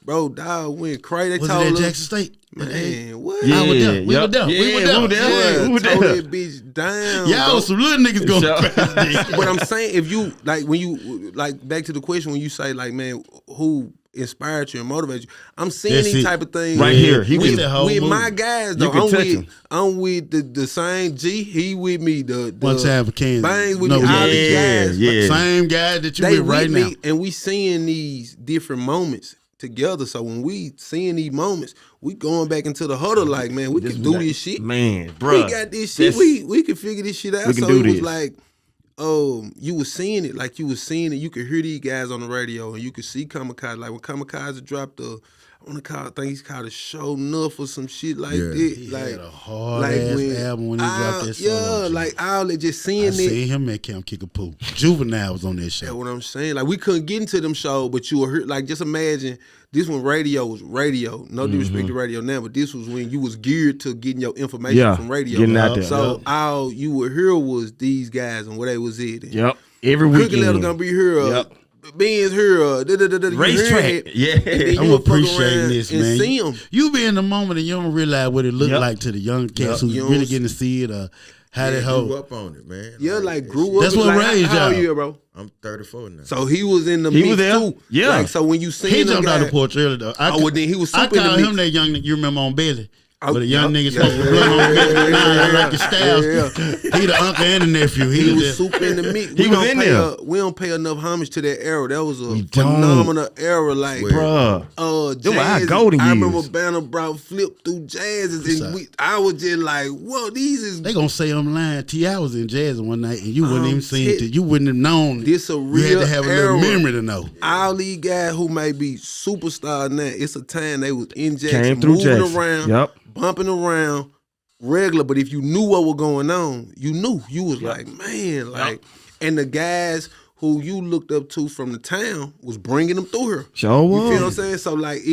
bro, Dog went crazy. They Was told it at us, Jackson State? man, what? Yeah, I was there. We yep. were there. Yeah, We were there. we were there. Yeah. We were Told there. that bitch down. Y'all bro. was some little niggas going Sure. crazy. But I'm saying, if you like, when you like back to the question, when you say like, man, who inspired you and motivated you? I'm seeing That's these it. type of things Right here. He with, was- whole with my movie. guys. You Though can touch him. I'm with the same G. He with me. The One time for Kansas. Bangs with No, me. All yeah, these guys. yeah. Same guy that you They with right with now. me, and we seeing these different moments together. So when we seeing these moments, we going back into the huddle like, man, we can do this shit. Man, bro. We got this shit. We can figure this shit out. We can so do it was this. like, you was seeing it, like you was seeing it. You could hear these guys on the radio, and you could see Kamikaze. Like when Kamikaze dropped I think he's called a Show Enough or some shit like Yeah. that. He Like had a hard ass album when he dropped that song. yeah, like all that just seeing I it. seen him at Camp Kickapoo. Juvenile was on that That's show. what I'm saying. Like we couldn't get into them shows, but you were hear, like just imagine this when radio was radio. No disrespect to radio now, but this was when you was geared to getting your information from radio. getting out there. So all you would hear was these guys and what they was in. Yep. Every Cookie letter weekend. gonna be here. Yep. Ben's here. You Racetrack. hear it, Yeah. and then I'm you'll fuck appreciating around this, and man. see 'em. You be in the moment and you don't realize what it looked Yep. like to the young cats who's You really don't- getting to see it or how they Grew hold. up on it, man. Yeah, like that grew shit- up. That's what like, raised how old y'all. you, bro? I'm 34 now. So he was in the He mix was there? too. Yeah. Like, so when you seen He them jumped out the guys- porch early though. well, then he was I super in the call mix. him that young nigga. You remember on Belly? Oh, But the young yeah, nigga supposed to blow on Belly. Like your styles. He the uncle and the nephew. He was just- super in the mix. He was in there. We don't pay enough homage to that era. That was a We don't. phenomenal era. Like, Bruh. jazz. were our golden I remember years. Banner brought flip through jazzes, and I was just like, "Whoa, these is They gonna say I'm lying. T.I. was in jazz one night and you wouldn't even seen shit. it. You wouldn't have known. This a You real had to have a era. little memory to know. All these guys who may be superstars now. It's a time they was in Jackson, Came through moving Jackson. around, Yep. bumping around, regular. But if you knew what was going on, you knew. You was like, man, like, and the guys who you looked up to from the town was bringing them through here. Sure You was. feel what I'm saying? So like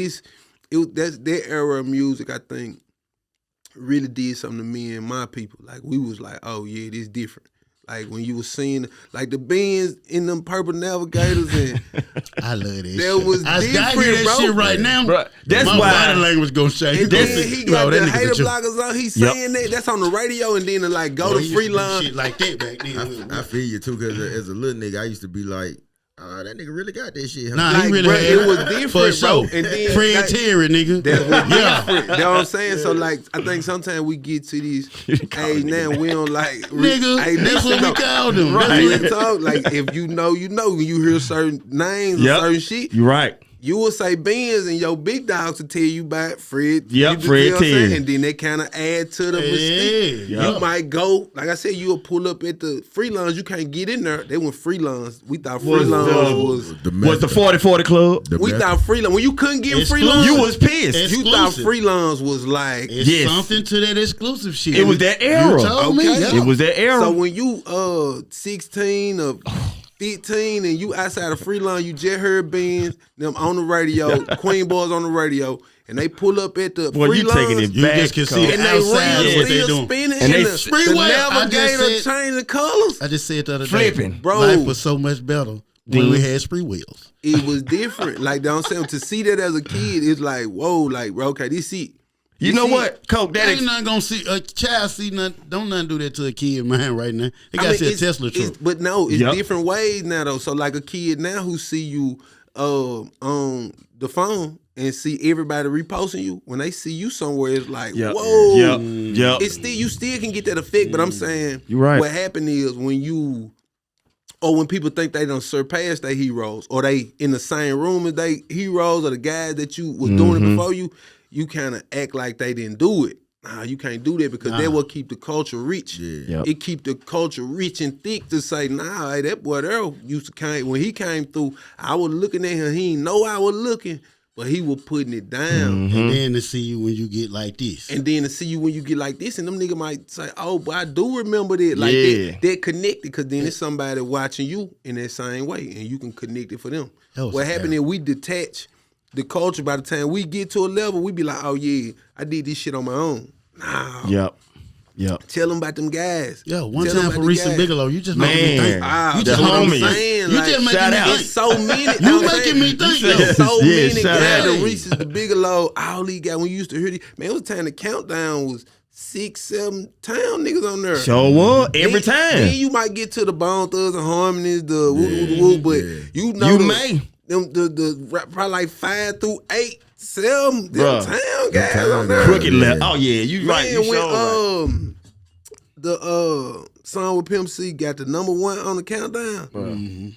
that's that era of music, I think, really did something to me and my people. Like we was like, oh yeah, this different. Like when you was seeing like the Benz in them purple navigators and I love that That shit. was I hear different, that bro. shit right now. Bruh, that's my why- body language gonna change. and then he got the hater blockers on. He's Yep. saying that. That's on the radio, and then to like go to Shit Freeline. like that back then. I feel you too, because as a little nigga, I used to be like, that nigga really got that shit. Huh? Nah, Like, he really bruh, had it was For different, sure. bro. And then Fred like, Terry, nigga. That's what Yeah. different. That's what I'm saying. So like, I think sometimes we get to these age now we don't like. Nigga, hey, that's listen what we though. called him. That's Right. what we talk. Like if you know, you know. When you hear certain names Yep. or certain shit, You right. you will say Benz, and your big dogs will tell you about Fred. Yep, you Fred know what I'm saying? Terry. And then they kind of add to the mystique. Yeah. You might go, like I said, you'll pull up at the free lines. You can't get in there. They went free lines. We thought free Was lines the- was. Was the 40-40 club? We thought free lines. When you couldn't get free Exclusive. lines, You was pissed. It's- you thought exclusive. free lines was like. It's Yes. something to that exclusive shit. It was that era. You told me, Okay. yeah. It was that era. So when you 16 or 15 and you outside of Freeline, you just heard Benz, them on the radio, Queen Boys on the radio, and they pull up at the Boy, you Freelines, taking it You back. just can see Cole. the and they outside rims of what they still doing. spinning, And they the Freeway, I just navigator said- changing colors. I just said the other day. Flipping. Bro. Life was so much better when we had spree wheels. It was different. Like I'm saying, to see that as a kid, it's like, whoa, like okay, this it. You know what, Coke? That ain't nothing gonna see a child see nothing. Don't nothing do that to a kid, man. Right now, they got to see a Tesla truck. But no, it's different ways now though. So like a kid now who see you on the phone and see everybody reposting you, when they see you somewhere, it's like, whoa. Yep. It's still, you still can get that effect. But I'm saying, you're right. What happened is when people think they done surpassed their heroes, or they in the same room as they heroes, or the guys that you was doing it before you kind of act like they didn't do it. Nah, you can't do that because that will keep the culture rich. Yeah. Yep. It keep the culture rich and thick to say, nah, hey, that boy there used to came, when he came through, I was looking at him, he didn't know I was looking, but he was putting it down. And then to see you when you get like this. And them niggas might say, oh, but I do remember that. Like they're connected, because then it's somebody watching you in that same way, and you can connect it for them. What happened is we detach the culture. By the time we get to a level, we be like, oh yeah, I did this shit on my own. Nah. Yep. Tell them about them guys. Yeah, one time for Reese and Bigelow, you just making me think. You just making me think. You just making me think. So many. You making me think. There's so many guys, the Reese's, the Bigelow, all these guys. When you used to hear these, man, it was time the countdown was 6, 7 town niggas on there. Sure was. Every time. Then you might get to the Bone Thugs and Harmonies, the woo, but you know the probably like 5 through 8, 7 them town guys on there. Crooked left. Oh yeah, you right. You sure right. The song with Pimp C got the #1 on the countdown.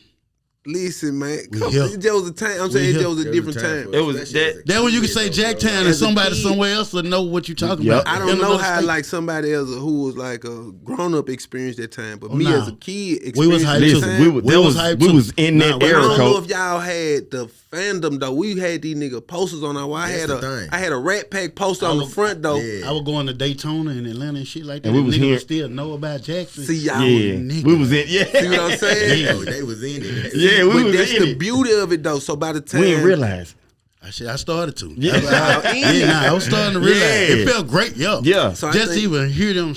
Listen, man, it was a time. I'm saying it was a different time. It was that when you can say Jacktown and somebody somewhere else will know what you talking about. I don't know how like somebody else who was like a grown up experienced that time, but me as a kid experienced that time. We was in that era. I don't know if y'all had the fandom though. We had these nigga posters on our wall. I had a Rat Pack poster on the front though. I was going to Daytona and Atlanta and shit like that. And we was here. Still know about Jackson. See y'all, we was in. Yeah, see what I'm saying? They was in it. Yeah, we was that's in the beauty of it though. So by the time we didn't realize. I started to. I was starting to realize. It felt great, Yeah. So just even hear them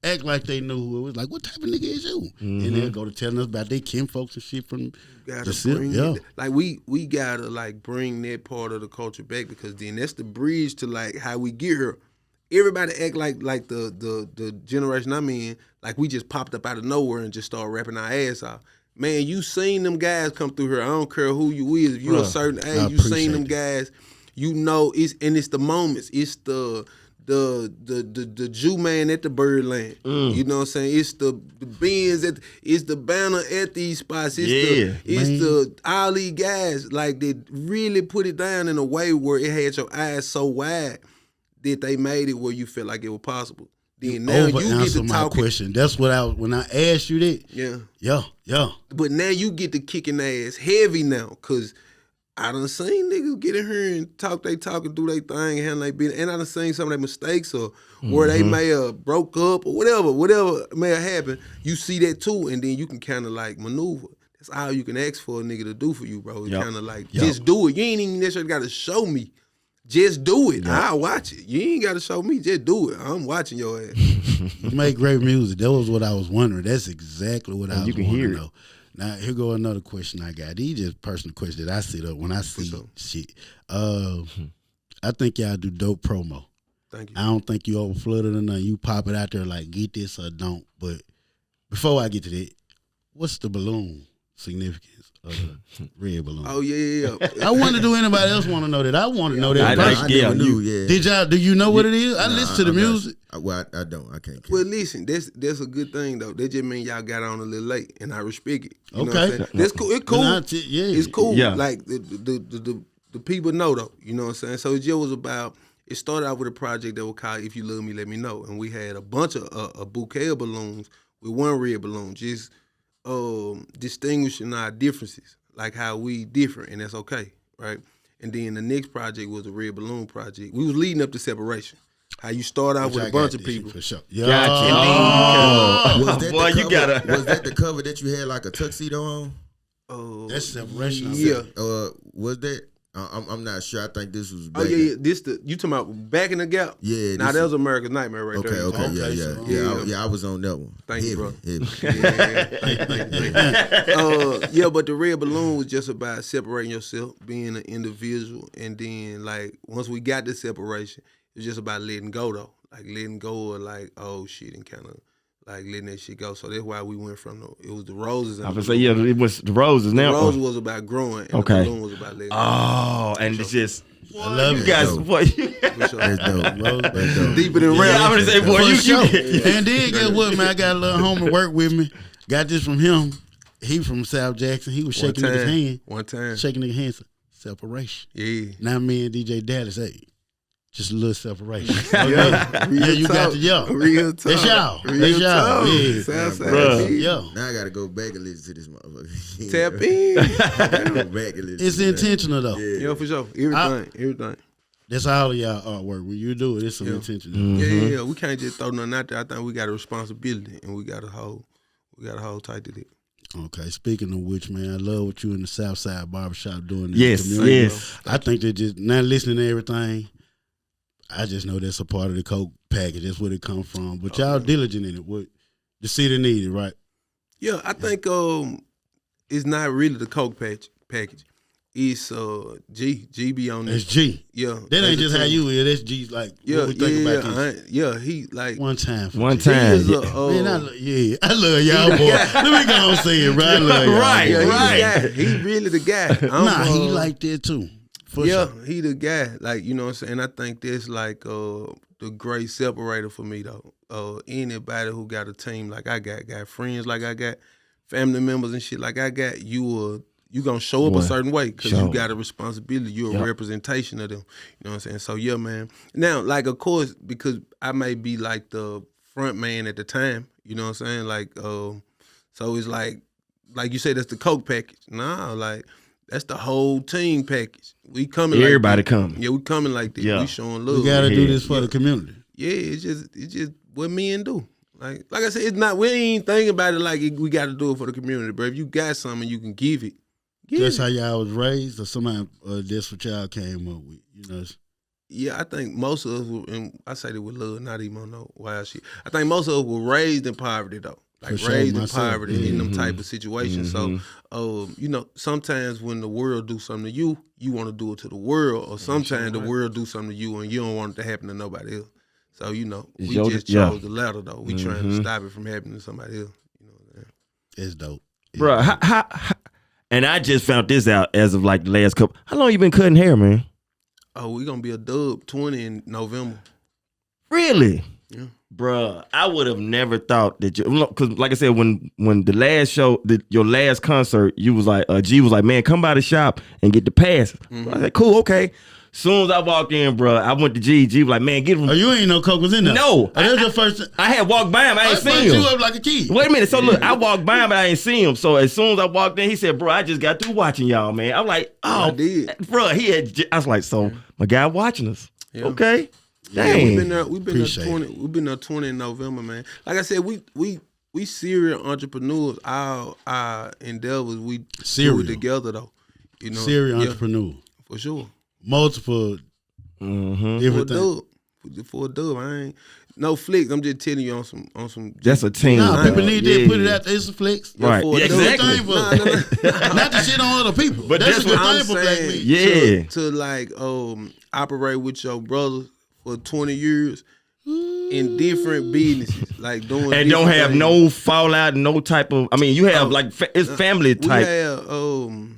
act like they knew who it was. Like, what type of nigga is you? And they'll go to telling us about their kin folks and shit from the city. Like we gotta like bring that part of the culture back, because then that's the bridge to like how we get here. Everybody act like the generation I'm in, like we just popped up out of nowhere and just started rapping our ass off. Man, you seen them guys come through here. I don't care who you is. If you're a certain age, you seen them guys. You know it's the moments. It's the Jew man at the Birdland. You know what I'm saying? It's the Benz it's the banner at these spots. It's the all these guys like that really put it down in a way where it had your eyes so wide that they made it where you felt like it was possible. Then now you get to my question. That's what when I asked you that. Yeah. But now you get to kicking ass heavy now, cause I done seen niggas get in here and talk and do their thing, handle their business, and I done seen some of their mistakes or where they may have broke up or whatever may have happened. You see that too, and then you can kind of like maneuver. That's all you can ask for a nigga to do for you, bro. It's kind of like just do it. You ain't even necessarily got to show me. Just do it. I'll watch it. You ain't got to show me. Just do it. I'm watching your ass. You make great music. That was what I was wondering. That's exactly what I was wondering. Though. Now, here go another question I got. These just personal questions that I sit up when I see shit. I think y'all do dope promo. Thank you. I don't think you over flooded or nothing. You pop it out there like, get this or don't. But before I get to that, what's the balloon significance of the red balloon? Oh, yeah. I wonder, do anybody else want to know that? I want to know that. I never knew, Did y'all, do you know what it is? I listen to the music. Well, I don't. I can't. Well, listen, that's a good thing, though. That just means y'all got on a little late, and I respect it. You know what I'm saying? That's cool. It's cool. It's cool. Yeah. Like, the people know, though. You know what I'm saying? So it just was about, it started out with a project that was called If You Love Me, Let Me Know. And we had a bunch of, a bouquet of balloons with one red balloon, just distinguishing our differences, like how we different, and that's okay, right? And then the next project was the red balloon project. We was leading up to separation. How you start out with a bunch of people. For sure. Gotcha. Was that the cover that you had like a tuxedo on? That's separation. Yeah. Was that? I'm not sure. I think this was. Oh yeah. This you talking about Back in the Gap? Yeah. Now that was America's Nightmare right there. Okay. I was on that one. Thank you, bro. Heavy. Yeah, but the Red Balloon was just about separating yourself, being an individual, and then like once we got the separation, it was just about letting go though, like letting go of like oh shit and kind of like letting that shit go. So that's why we went from it was the roses. And I would say it was the roses now. The rose was about growing, and okay. the balloon was about letting go. Oh, and it's just. I love you guys, boy. That's dope. Deeper than yeah, I'm gonna say, boy, you sure. And then guess what, man? I got a little homie work with me. Got this from him. He from South Jackson. He was shaking niggas' hand. One time. Shaking niggas' hands. Separation. Yeah. Now me and DJ Dallas, hey, just a little separation. Yeah, you got the y'all. Real talk. That's y'all. Real talk. Yeah. Southside. Yo. Now I gotta go back and listen to this motherfucker. Tap in. I gotta go back and listen. It's to intentional though. Yeah, for sure. Everything. That's all of y'all artwork. When you do it, it's some intentional. Yeah. We can't just throw nothing out there. I think we got a responsibility, and we got to hold tight to that. Okay, speaking of which, man, I love what you in the Southside Barbershop doing. Yes, yes. I think they just not listening to everything. I just know that's a part of the Coke package. That's where it come from. But y'all diligent in it. What the city needed, right? Yeah, I think it's not really the Coke package. It's G be on It's this. G. Yeah, That ain't just how you is. That's G. Like what we think about this. He like One time. One G time. is Man, I love y'all, boy. Let me go and say it, right? I love y'all. Right. He really the guy. He like that too. For sure. He the guy. Like, you know what I'm saying? I think that's like the great separator for me though. Anybody who got a team like I got friends like I got, family members and shit like I got, you gonna show up a certain way because you got a responsibility. You're a representation of them. You know what I'm saying? So yeah, man. Now, like of course, because I may be like the front man at the time, you know what I'm saying? Like, so it's like you said, that's the Coke package. Nah, like that's the whole team package. We coming. Everybody like coming. Yeah, we coming like this. Yeah. We showing love. We gotta do this for the community. Yeah, it's just what men do. Like I said, it's not. We ain't thinking about it like we got to do it for the community, bro. If you got something, you can give it. That's how y'all was raised, or somebody that's what y'all came up with, you know? Yeah, I think most of us were, and I say that with love, not even on no wild shit. I think most of us were raised in poverty though. Like raised in poverty in them type of situations. So, you know, sometimes when the world do something to you, you want to do it to the world, or sometimes the world do something to you and you don't want it to happen to nobody else. So, you know, we just chose the latter though. We trying to stop it from happening to somebody else. You know what I'm saying? It's dope. Bro, how and I just found this out as of like the last couple. How long you been cutting hair, man? Oh, we gonna be a Dubb 20 in November. Really? Yeah. Bruh, I would have never thought that you, because like I said, when the last show, your last concert, you was like, G was like, man, come by the shop and get the pass. I said, cool, okay. Soon as I walked in, bruh, I went to G was like, man, get him. Oh, you ain't know Coke was in there? No. That was your first. I had walked by him, I ain't seen him. You up like a kid. Wait a minute, so look, I walked by him, but I ain't seen him. So as soon as I walked in, he said, bro, I just got through watching y'all, man. I'm like, oh, I did. Bruh, I was like, so my guy watching us. Yeah. Okay. Yeah, Dang. we've been there 20 in November, man. Like I said, we serial entrepreneurs. Our endeavors, we do it together though. You know, serial entrepreneur. For sure. Multiple different things. For a Dubb, I ain't no flicks. I'm just telling you on some. That's a team. Nah, people need to put it out there. It's a flex. Right. Yeah, exactly. Not to shit on other people, but that's a good I'm thing for black men. Yeah. To like operate with your brothers for 20 years in different businesses, like doing and don't have things. no fallout, no type of. I mean, you have like it's family type. We have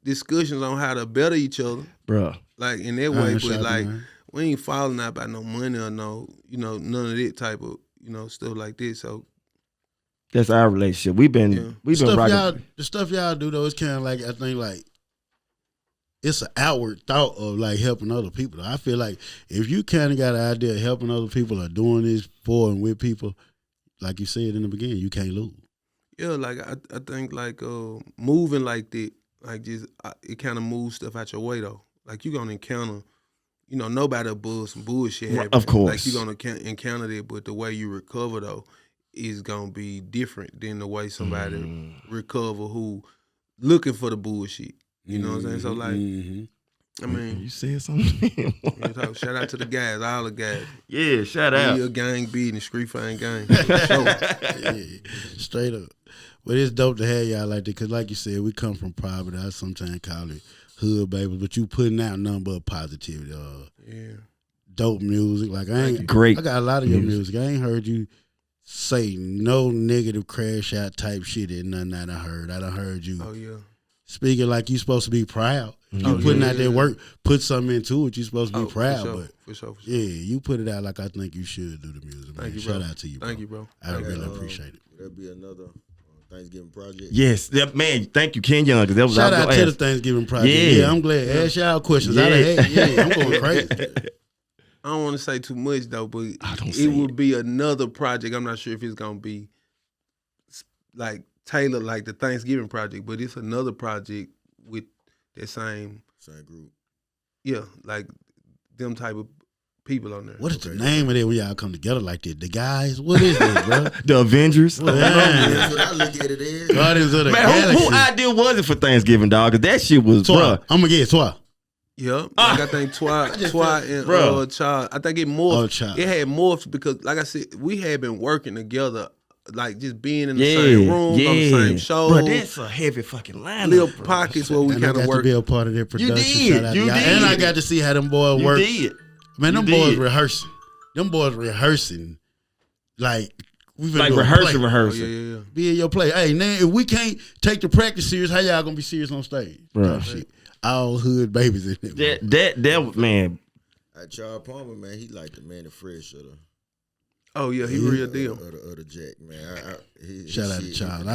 discussions on how to better each other, Bruh. like in that way, but like we ain't falling out about no money or no, you know, none of that type of, you know, stuff like this. So that's our relationship. We've been rocking. The stuff y'all do though, it's kind of like, I think like it's an outward thought of like helping other people. I feel like if you kind of got an idea of helping other people or doing this for and with people, like you said in the beginning, you can't lose. Yeah, like I think like moving like that, like just it kind of moves stuff out your way though. Like you're gonna encounter, you know, nobody above some bullshit happening. Of course. Like you're gonna encounter that, but the way you recover though is gonna be different than the way somebody recover who looking for the bullshit. You know what I'm saying? So like, I mean, you said something. shout out to the guys, all the guys. Yeah, shout out. Real gang beating, street fighting gang. For sure. Yeah, straight up. But it's dope to have y'all like that because, like you said, we come from poverty. I sometimes call it hood babies, but you putting out nothing but positivity. Yeah. Dope music. Like I got a lot of your music. I ain't heard you say no negative crash out type shit in none that I heard. I done heard you. Oh yeah. Speaking like you supposed to be proud. You putting out that work, put something into it. You supposed to be proud, for sure. yeah, you put it out like I think you should do the music. Thank man. you, Shout bro. out to you, bro. Thank you, bro. I really appreciate it. That'll be another Thanksgiving project. Yes, man. Thank you, Ken Young. That was Shout out to the Thanksgiving project. Yeah, I'm glad. Ask y'all questions. I'm going crazy. I don't want to say too much though, but don't it would be another project. I'm not sure if it's gonna be like tailored like the Thanksgiving project, but it's another project with that same group. Yeah, like them type of people on there. What is the name of it when y'all come together like that? The guys? What is that, bro? The Avengers. That's what I look at it as. Guardians of the Man, Galaxy. who idea was it for Thanksgiving, dog? Cause that shit was, Twa. bruh. I'm gonna get Twa. Yeah, like I think Twa and Child. I think it morphed. It had morphed because, like I said, we had been working together, like just being in the same room on the same show. Bro, that's a heavy fucking lineup. Little pockets where we kind of worked. To be a part of their production. You did. You did. And I got to see how them boys work. You did. Man, them boys rehearsing. Them boys rehearsing. Like we've been like doing rehearsing. Oh, yeah. Be in your play. Hey, man, if we can't take the practice serious, how y'all gonna be serious on stage? Bro. Shit. All hood babies in there. That man. Charles Palmer, man, he like the man of fresh of the. Oh yeah, he real deal. Of the Jack, man. Shout out to Charles.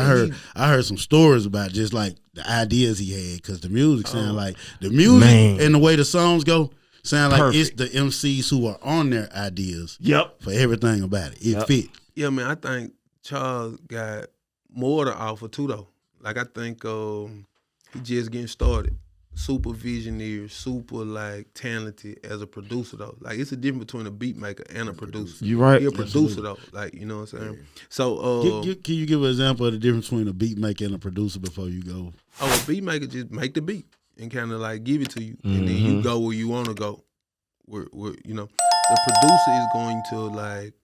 I heard some stories about just like the ideas he had because the music sound like the music and the way the songs go sound like it's the MCs who are on their ideas. Yep. For everything about it, it fit. Yeah, man. I think Charles got more to offer too, though. Like I think he just getting started. Super visionary, super like talented as a producer though. Like it's a difference between a beat maker and a producer. You right. He a producer though. Like you know what I'm saying. Yeah. So can you give an example of the difference between a beat maker and a producer before you go? Oh, a beat maker just make the beat and kind of like give it to you, and then you go where you want to go. Where you know the producer is going to like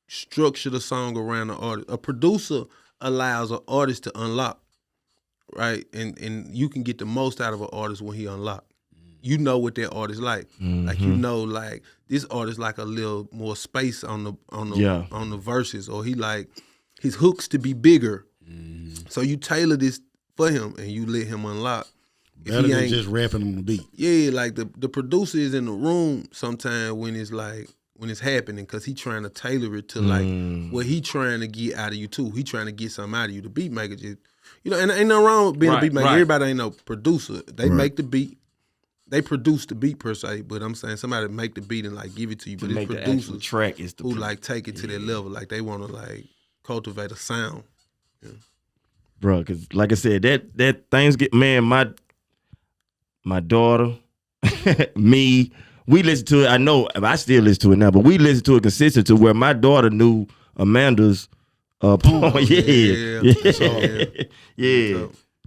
structure the song around the artist. A producer allows an artist to unlock. Right, and you can get the most out of an artist when he unlock. You know what that artist like. Like you know, like this artist like a little more space on the verses, or he like his hooks to be bigger. So you tailor this for him, and you let him unlock. Better than just rapping on the beat. Yeah, like the producer is in the room sometimes when it's happening, because he trying to tailor it to like what he trying to get out of you too. He trying to get something out of you. The beat maker just. You know, and ain't nothing wrong with being a beat maker. Everybody ain't no producer. They make the beat. They produce the beat per se, but I'm saying somebody make the beat and like give it to you. But it's producers track is who like take it to that level. Like they want to like cultivate a sound. Yeah. Bro, because like I said, that Thanksgiving, man, my daughter, me, we listen to it. I know I still listen to it now, but we listen to it consistent to where my daughter knew Amanda's yeah.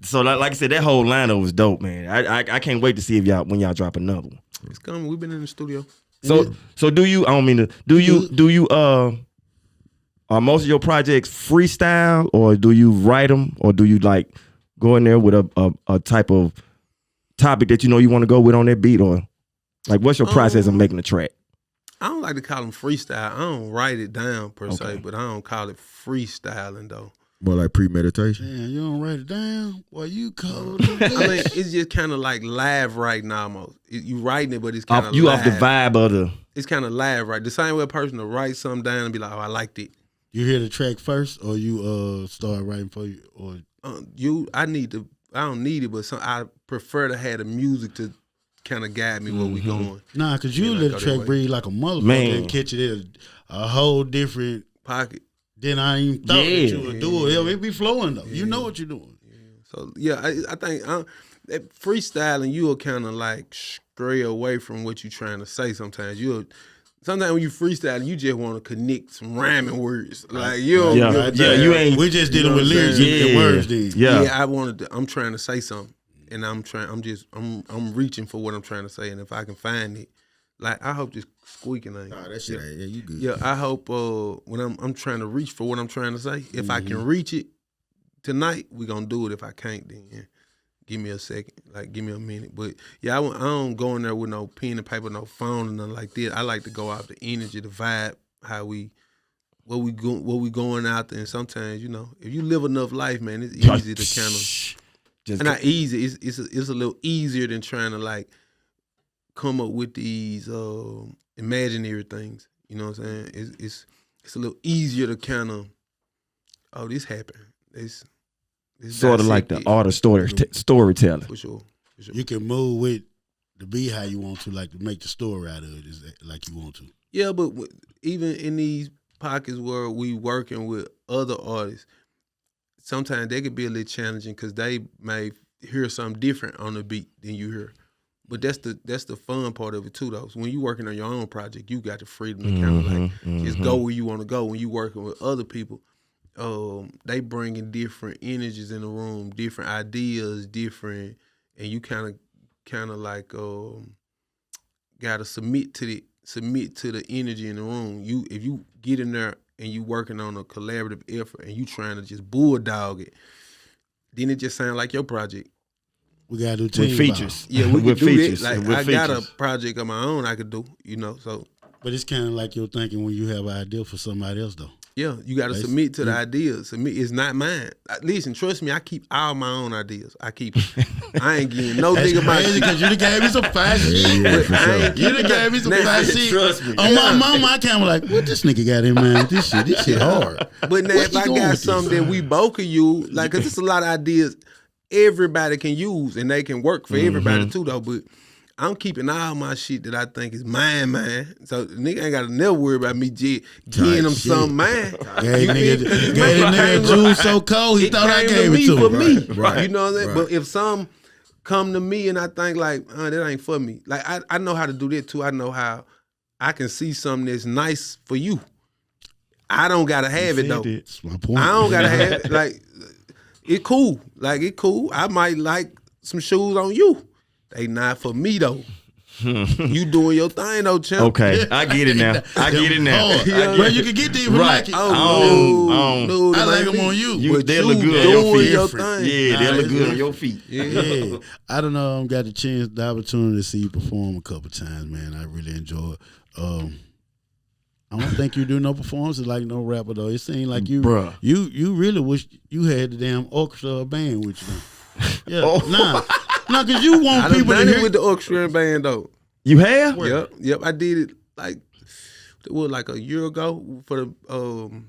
So like I said, that whole lineup was dope, man. I can't wait to see when y'all drop another one. It's coming. We've been in the studio. So do you? I don't mean to. Do you? Are most of your projects freestyle, or do you write them, or do you like go in there with a type of topic that you know you want to go with on that beat, or like what's your process of making a track? I don't like to call them freestyle. I don't write it down per se, but I don't call it freestyling though. More like premeditation. Yeah, you don't write it down? Well, you cold. I mean, it's just kind of like live writing almost. You writing it, but it's kind of you live. off the vibe of the. It's kind of live, right? The same way a person to write something down and be like, "Oh, I liked it." You hear the track first, or you start writing for you, or I don't need it, but I prefer to have the music to kind of guide me where we going. Nah, because you let the track breathe like a motherfucker and catch it in a whole different pocket. Then I ain't even thought that you would do it. It be flowing though. You know what you're doing. So I think that freestyling, you'll kind of like stray away from what you're trying to say. Sometimes sometimes when you freestyle, you just want to connect some rhyming words. Like you ain't. We just did it with lyrics and words. Then I'm trying to say something. and I'm reaching for what I'm trying to say, and if I can find it, like I hope this squeaking ain't. Nah, that shit ain't. Yeah, you good. Yeah, I hope when I'm trying to reach for what I'm trying to say, if I can reach it tonight, we gonna do it. If I can't, then give me a second, like give me a minute. But yeah, I don't go in there with no pen and paper, no phone, or nothing like that. I like to go off the energy, the vibe, what we going out there. And sometimes, you know, if you live enough life, man, it's easy to kind of not easy. It's a little easier than trying to like come up with these imaginary things. You know what I'm saying? It's a little easier to kind of this happened. It's sort of like the art of storytelling. For sure. You can move with the beat how you want to, like to make the story out of it is like you want to. Yeah, but even in these pockets where we working with other artists, sometimes they could be a little challenging because they may hear something different on the beat than you hear. But that's the fun part of it too, though. So when you working on your own project, you got the freedom to kind of like just go where you want to go. When you working with other people, they bringing different energies in the room, different ideas, and you kind of like gotta submit to the energy in the room. If you get in there and you working on a collaborative effort and you trying to just bulldog it, then it just sounds like your project. We gotta do team with features. Yeah, we with can do features. that. Like I got a project of my own I could do, you know. So, but it's kind of like you're thinking when you have an idea for somebody else, though. Yeah, you got to submit to the ideas. Submit, it's not mine. Listen, trust me, I keep all my own ideas. I ain't getting no nigga my shit. Because you done gave me some fire shit. You done gave me some fire shit. Trust me. On my mama, I kind of like, what this nigga got in, man? This shit hard. But now if I got something that we both can use, like, because it's a lot of ideas everybody can use, and they can work for everybody too, though, but I'm keeping all my shit that I think is mine. So the nigga ain't got to never worry about me getting him something mine. Gave nigga juice so cold, he thought I gave it to him. For me. Right. You know what I'm saying? But if some come to me and I think like, that ain't for me. Like I know how to do that too. I know how I can see something that's nice for you. I don't gotta have it though. That's my point. I don't gotta have it. Like it cool. Like it cool. I might like some shoes on you. They not for me though. You doing your thing though, champ. Okay, I get it now. Well, you can get these from Right. Nike. No, I like them on you. They look good on your feet. Your thing. Yeah, they look good on your feet. Yeah. I don't know. I got the opportunity to see you perform a couple times, man. I really enjoy it. I don't think you do no performances like no rapper though. It seems like you really wish you had the damn orchestra or band with you. Yeah, nah, cause you want people to hear with the orchestra and band though. You have? Yep. I did it like a year ago for the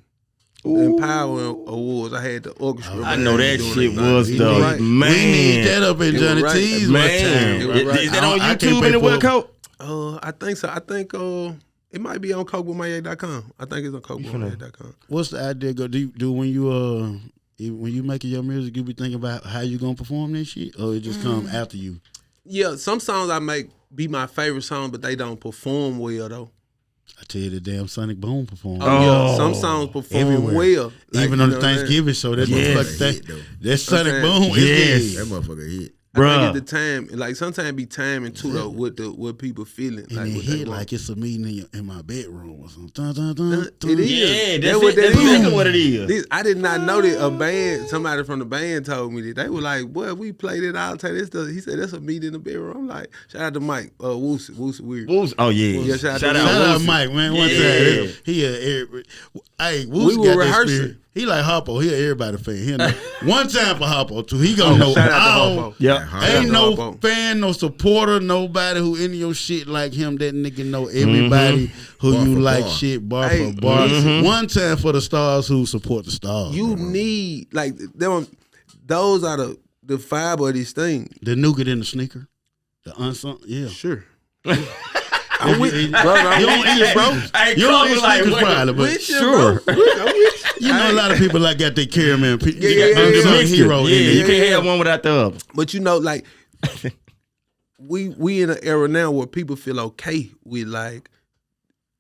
Empower Awards. I had the orchestra. I know that shit was the right. man. We need that up in Johnny T's man. one time. Is that on YouTube anywhere, Coke? I think so. I think it might be on Bumaye.com. I think it's on Bumaye.com. What's the idea? Do when you making your music, you be thinking about how you gonna perform this shit, or it just come after you? Yeah, some songs I make be my favorite song, but they don't perform well though. I tell you, the damn Sonic Boom perform. Yeah, some songs perform everywhere. Well, like, even on the Thanksgiving show. That that Sonic Boom is that motherfucker hit. I think at the time, like sometimes be timing too though, what people feeling. And like it what hit like it's a meeting in my bedroom or something. Dun, dun, dun, It dun. is. Yeah, That's that's exactly what it is. I did not know that a band. Somebody from the band told me that they were like, "Boy, we played it all time." He said, "That's a meeting in the bedroom." I'm like, "Shout out to Mike, Woosy weird." Oh yeah. Yeah, shout Shout out Mike, man. One time, hey, We were rehearsing. He like Hoppo. He a everybody fan. He know. One time for Hoppo too. He gonna know. Shout out to Hoppo. Yeah. Ain't no Hoppo. fan, no supporter, nobody who into your shit like him. That nigga know everybody who Bar you for like bar. shit, bar Hey. for bar. One time for the stars who support the stars. You need like them. Those are the fiber of this thing. The nougat in the sneaker. The unsung, yeah. Sure. I'm with you, bro. You don't eat it, bro. Hey, You don't eat like, sneakers wait, probably, but With you, sure. bro. I'm with you. you know a lot of people like got their cameraman. yeah, unsung yeah. hero. Yeah, in you there. can't have one without the other. But you know, like we in an era now where people feel okay with like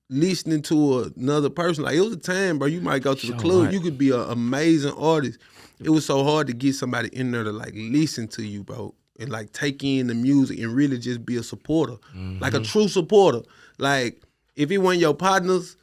listening to another person. Like it was a time, bro. You might go to the club. right. You could be an amazing artist. It was so hard to get somebody in there to like listen to you, bro. and like take in the music and really just be a supporter, like a true supporter. Like if it wasn't your partners,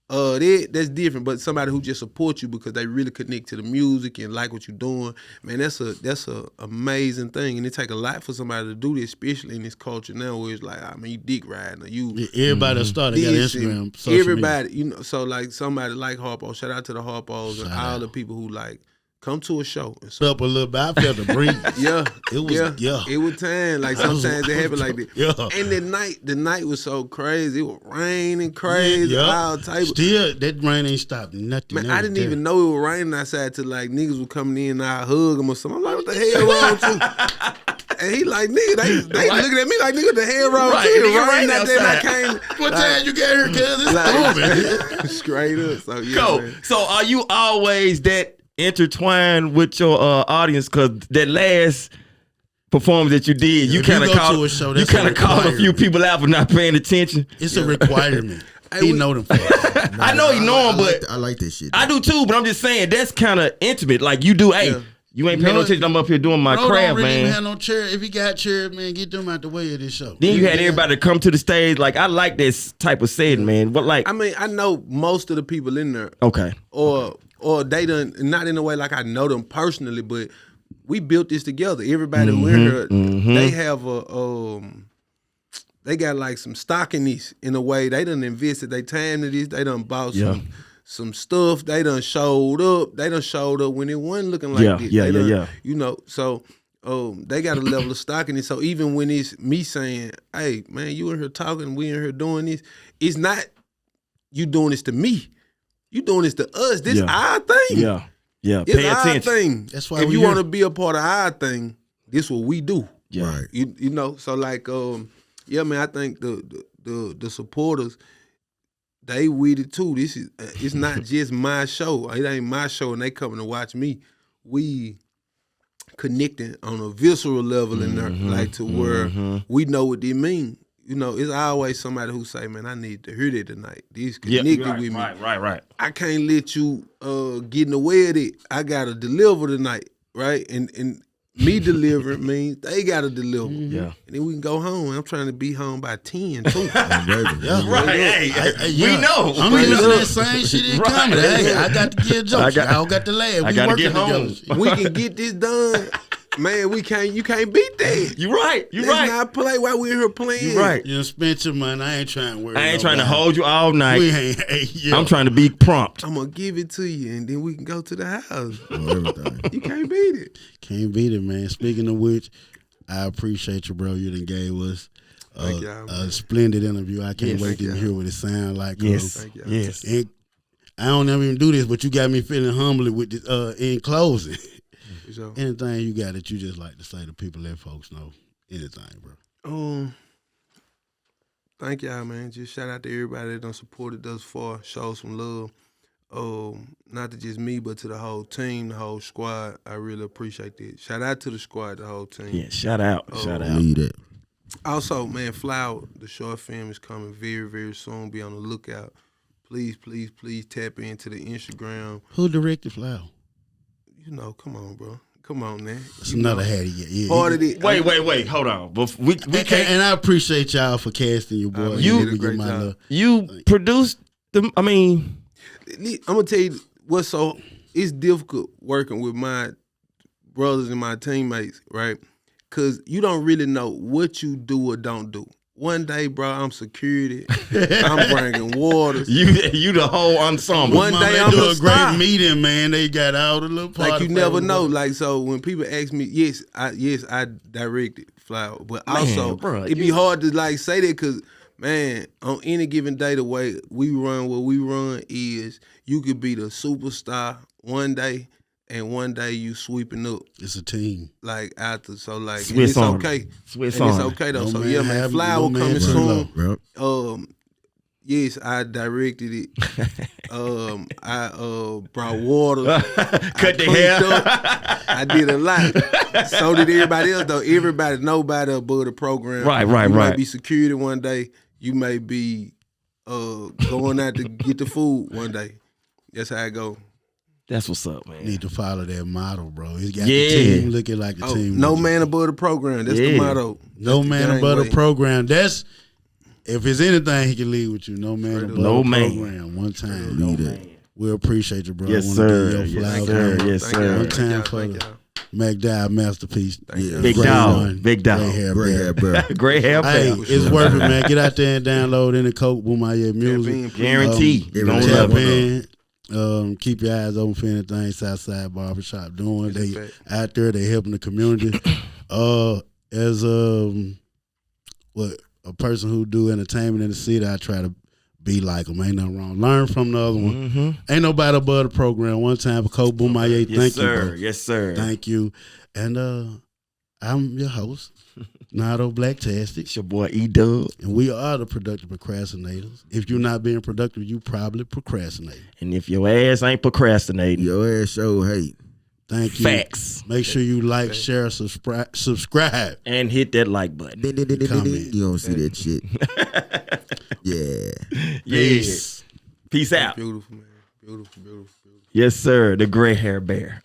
that's different. But somebody who just supports you because they really connect to the music and like what you're doing, man, that's a amazing thing. And it take a lot for somebody to do this, especially in this culture now where it's like, I mean, you dick riding or you. Everybody started got Instagram, social everybody, media. you know. So like somebody like Harpo, shout out to the Harpos and all the people who like come to a show. And so, Up a little bit, I felt the breeze. it was time. Like sometimes it happened like that. Yeah. And the night was so crazy. It was raining crazy. All type of, Still, that rain ain't stopped nothing. man, I didn't even know it was raining outside till like niggas were coming in and I hug them or something. I'm like, what the hell wrong with you? And he like, nigga, they looking at me like, nigga, what the hell wrong with you? It raining out there and I came. What time you got here, cuz? It's moving. Straight up. So, yeah, Go. man. So are you always that intertwined with your audience? Because that last performance that you did, you If you kind of go called to a show, you that's kind a of called a few requirement. people out for not paying attention. It's a requirement. Hey, He we- know them folks. I know you know him, but I like this shit. I do too. But I'm just saying that's kind of intimate. Like you do, hey, Yeah. you ain't paying no No, attention. I'm up here doing my Bro craft, don't really even man. have no chair. If he got chairs, man, get them out the way of this show. Then you had everybody come to the stage. Like I like this type of setting, man. But like, I mean, I know most of the people in there, okay, or they done, not in a way like I know them personally, but we built this together. Everybody who in here, they have they got like some stock in this in a way. They done invested their time to this. They done bought some stuff. They done showed up. They done showed up when it wasn't looking like this. They done, you know, so they got a level of stock in it. So even when it's me saying, hey, man, you in here talking, we in here doing this, it's not you doing this to me. You doing this to us. This our thing. yeah. It's Pay our attention. thing. That's why if we you here. want to be a part of our thing, this what we do. Yeah. Right. You know, so like yeah, man, I think the supporters, they with it too. This is it's not just my show. It ain't my show and they coming to watch me. We connecting on a visceral level in there, like to where we know what they mean. You know, it's always somebody who say, man, I need to hear that tonight. These connected with me. Right. I can't let you get in the way of it. I gotta deliver tonight, right? And me delivering means they gotta deliver. Yeah. And then we can go home. I'm trying to be home by 10 too. Yeah. Right. Hey, we know. I'm We using know. that same shit in Right. comedy. Hey, I got to get jokes. I don't got to laugh. I We gotta working get home. together. We can get this done. Man, you can't beat that. You right. You Let's right. not play while we're here playing. You right. You done spent your money. I ain't trying to worry. I ain't trying to nobody. hold you all night. We ain't. Hey, yeah. I'm trying to be prompt. I'm gonna give it to you and then we can go to the house. Everything. You can't beat it. Can't beat it, man. Speaking of which, I appreciate you, bro. You done gave us Thank y'all, a man. splendid interview. I can't Yes. wait Thank to y'all. hear what it sound like. Yes. Thank y'all. Yes. And I don't ever even do this, but you got me feeling humbly with this, in closing. For sure. Anything you got that you just like to say to people, let folks know. Anything, bro. Thank y'all, man. Just shout out to everybody that done supported thus far. Show some love. Not to just me, but to the whole team, the whole squad. I really appreciate that. Shout out to the squad, the whole team. Yeah. Shout out. Shout out. Need it. Also, man, Flower, the short film is coming very, very soon. Be on the lookout. Please, please, please tap into the Instagram. Who directed Flower? You know, come on, bro. Come on, man. It's another Hattie. Yeah. Part of it. Wait. Hold on. We can't. And I appreciate y'all for casting your boy. You Let did a me great get my job. love. You produced the. I mean, I'm gonna tell you what's so. It's difficult working with my brothers and my teammates, right? Cause you don't really know what you do or don't do. One day, bro, I'm security. I'm bringing waters. you the whole ensemble. One Mama, day they I'm do a a great star. meeting, man. They got all the little party Like you never favors. know. Like so, when people ask me, yes, I directed Flower, but also bro, it'd be hard to like say that because man, on any given day, the way we run, what we run is you could be the superstar one day, and one day you sweeping up It's a team. like after. So like and Swiss it's Army. okay. Swiss And it's Army. okay though. No So man yeah, man, have- Flower no man coming have soon. Bro. Yes, I directed it. I brought water. Cut the cleaned hair. up. I did a lot. So did everybody else though. Everybody, nobody above the program. Right. You might be security one day. You may be going out to get the food one day. That's how it go. That's what's up, man. Need to follow that model, bro. He's got Yeah. the team looking like the team. No looking. man above the program. That's the Yeah. motto. No That's the man gang above the way. program. That's if it's anything he can lead with you. No man above No the man. program. One time. Lead it. We appreciate you, bro. Yes, Wanna sir. give your Yes, flowers. sir. man. Yes, Thank sir. y'all. One Thank time y'all. for Thank the y'all. McDowell masterpiece. Yeah. Big Great dog. one. Big dog. Gray hair, Gray bear. hair, bro. Gray hair. Hey, Bell. it's worth it, man. Get out there and download any Coke Bumaye music. Tap in, please. Guarantee. Yeah, Gonna yeah, love Tap it. in. Keep your eyes open for anything Southside Barbershop doing. They That's a fact. out there, they helping the community. As a person who do entertainment in the city, I try to be like them. Ain't nothing wrong. Learn from the other one. Ain't nobody above the program. One time for Coke Bumaye. Yes, Thank sir. you, bro. Yes, sir. Thank you. And I'm your host, Nardo Blacktastic. It's your boy E-Dubb. And we are the productive procrastinators. If you're not being productive, you probably procrastinate. And if your ass ain't procrastinating, Your ass show hate. Thank you. facts. Make sure you like, share, subscribe. And hit that like button. Comment. You don't see that shit. Yeah. Yes. Peace out. Beautiful, man. Beautiful, beautiful, beautiful. Yes, sir. The gray hair bear.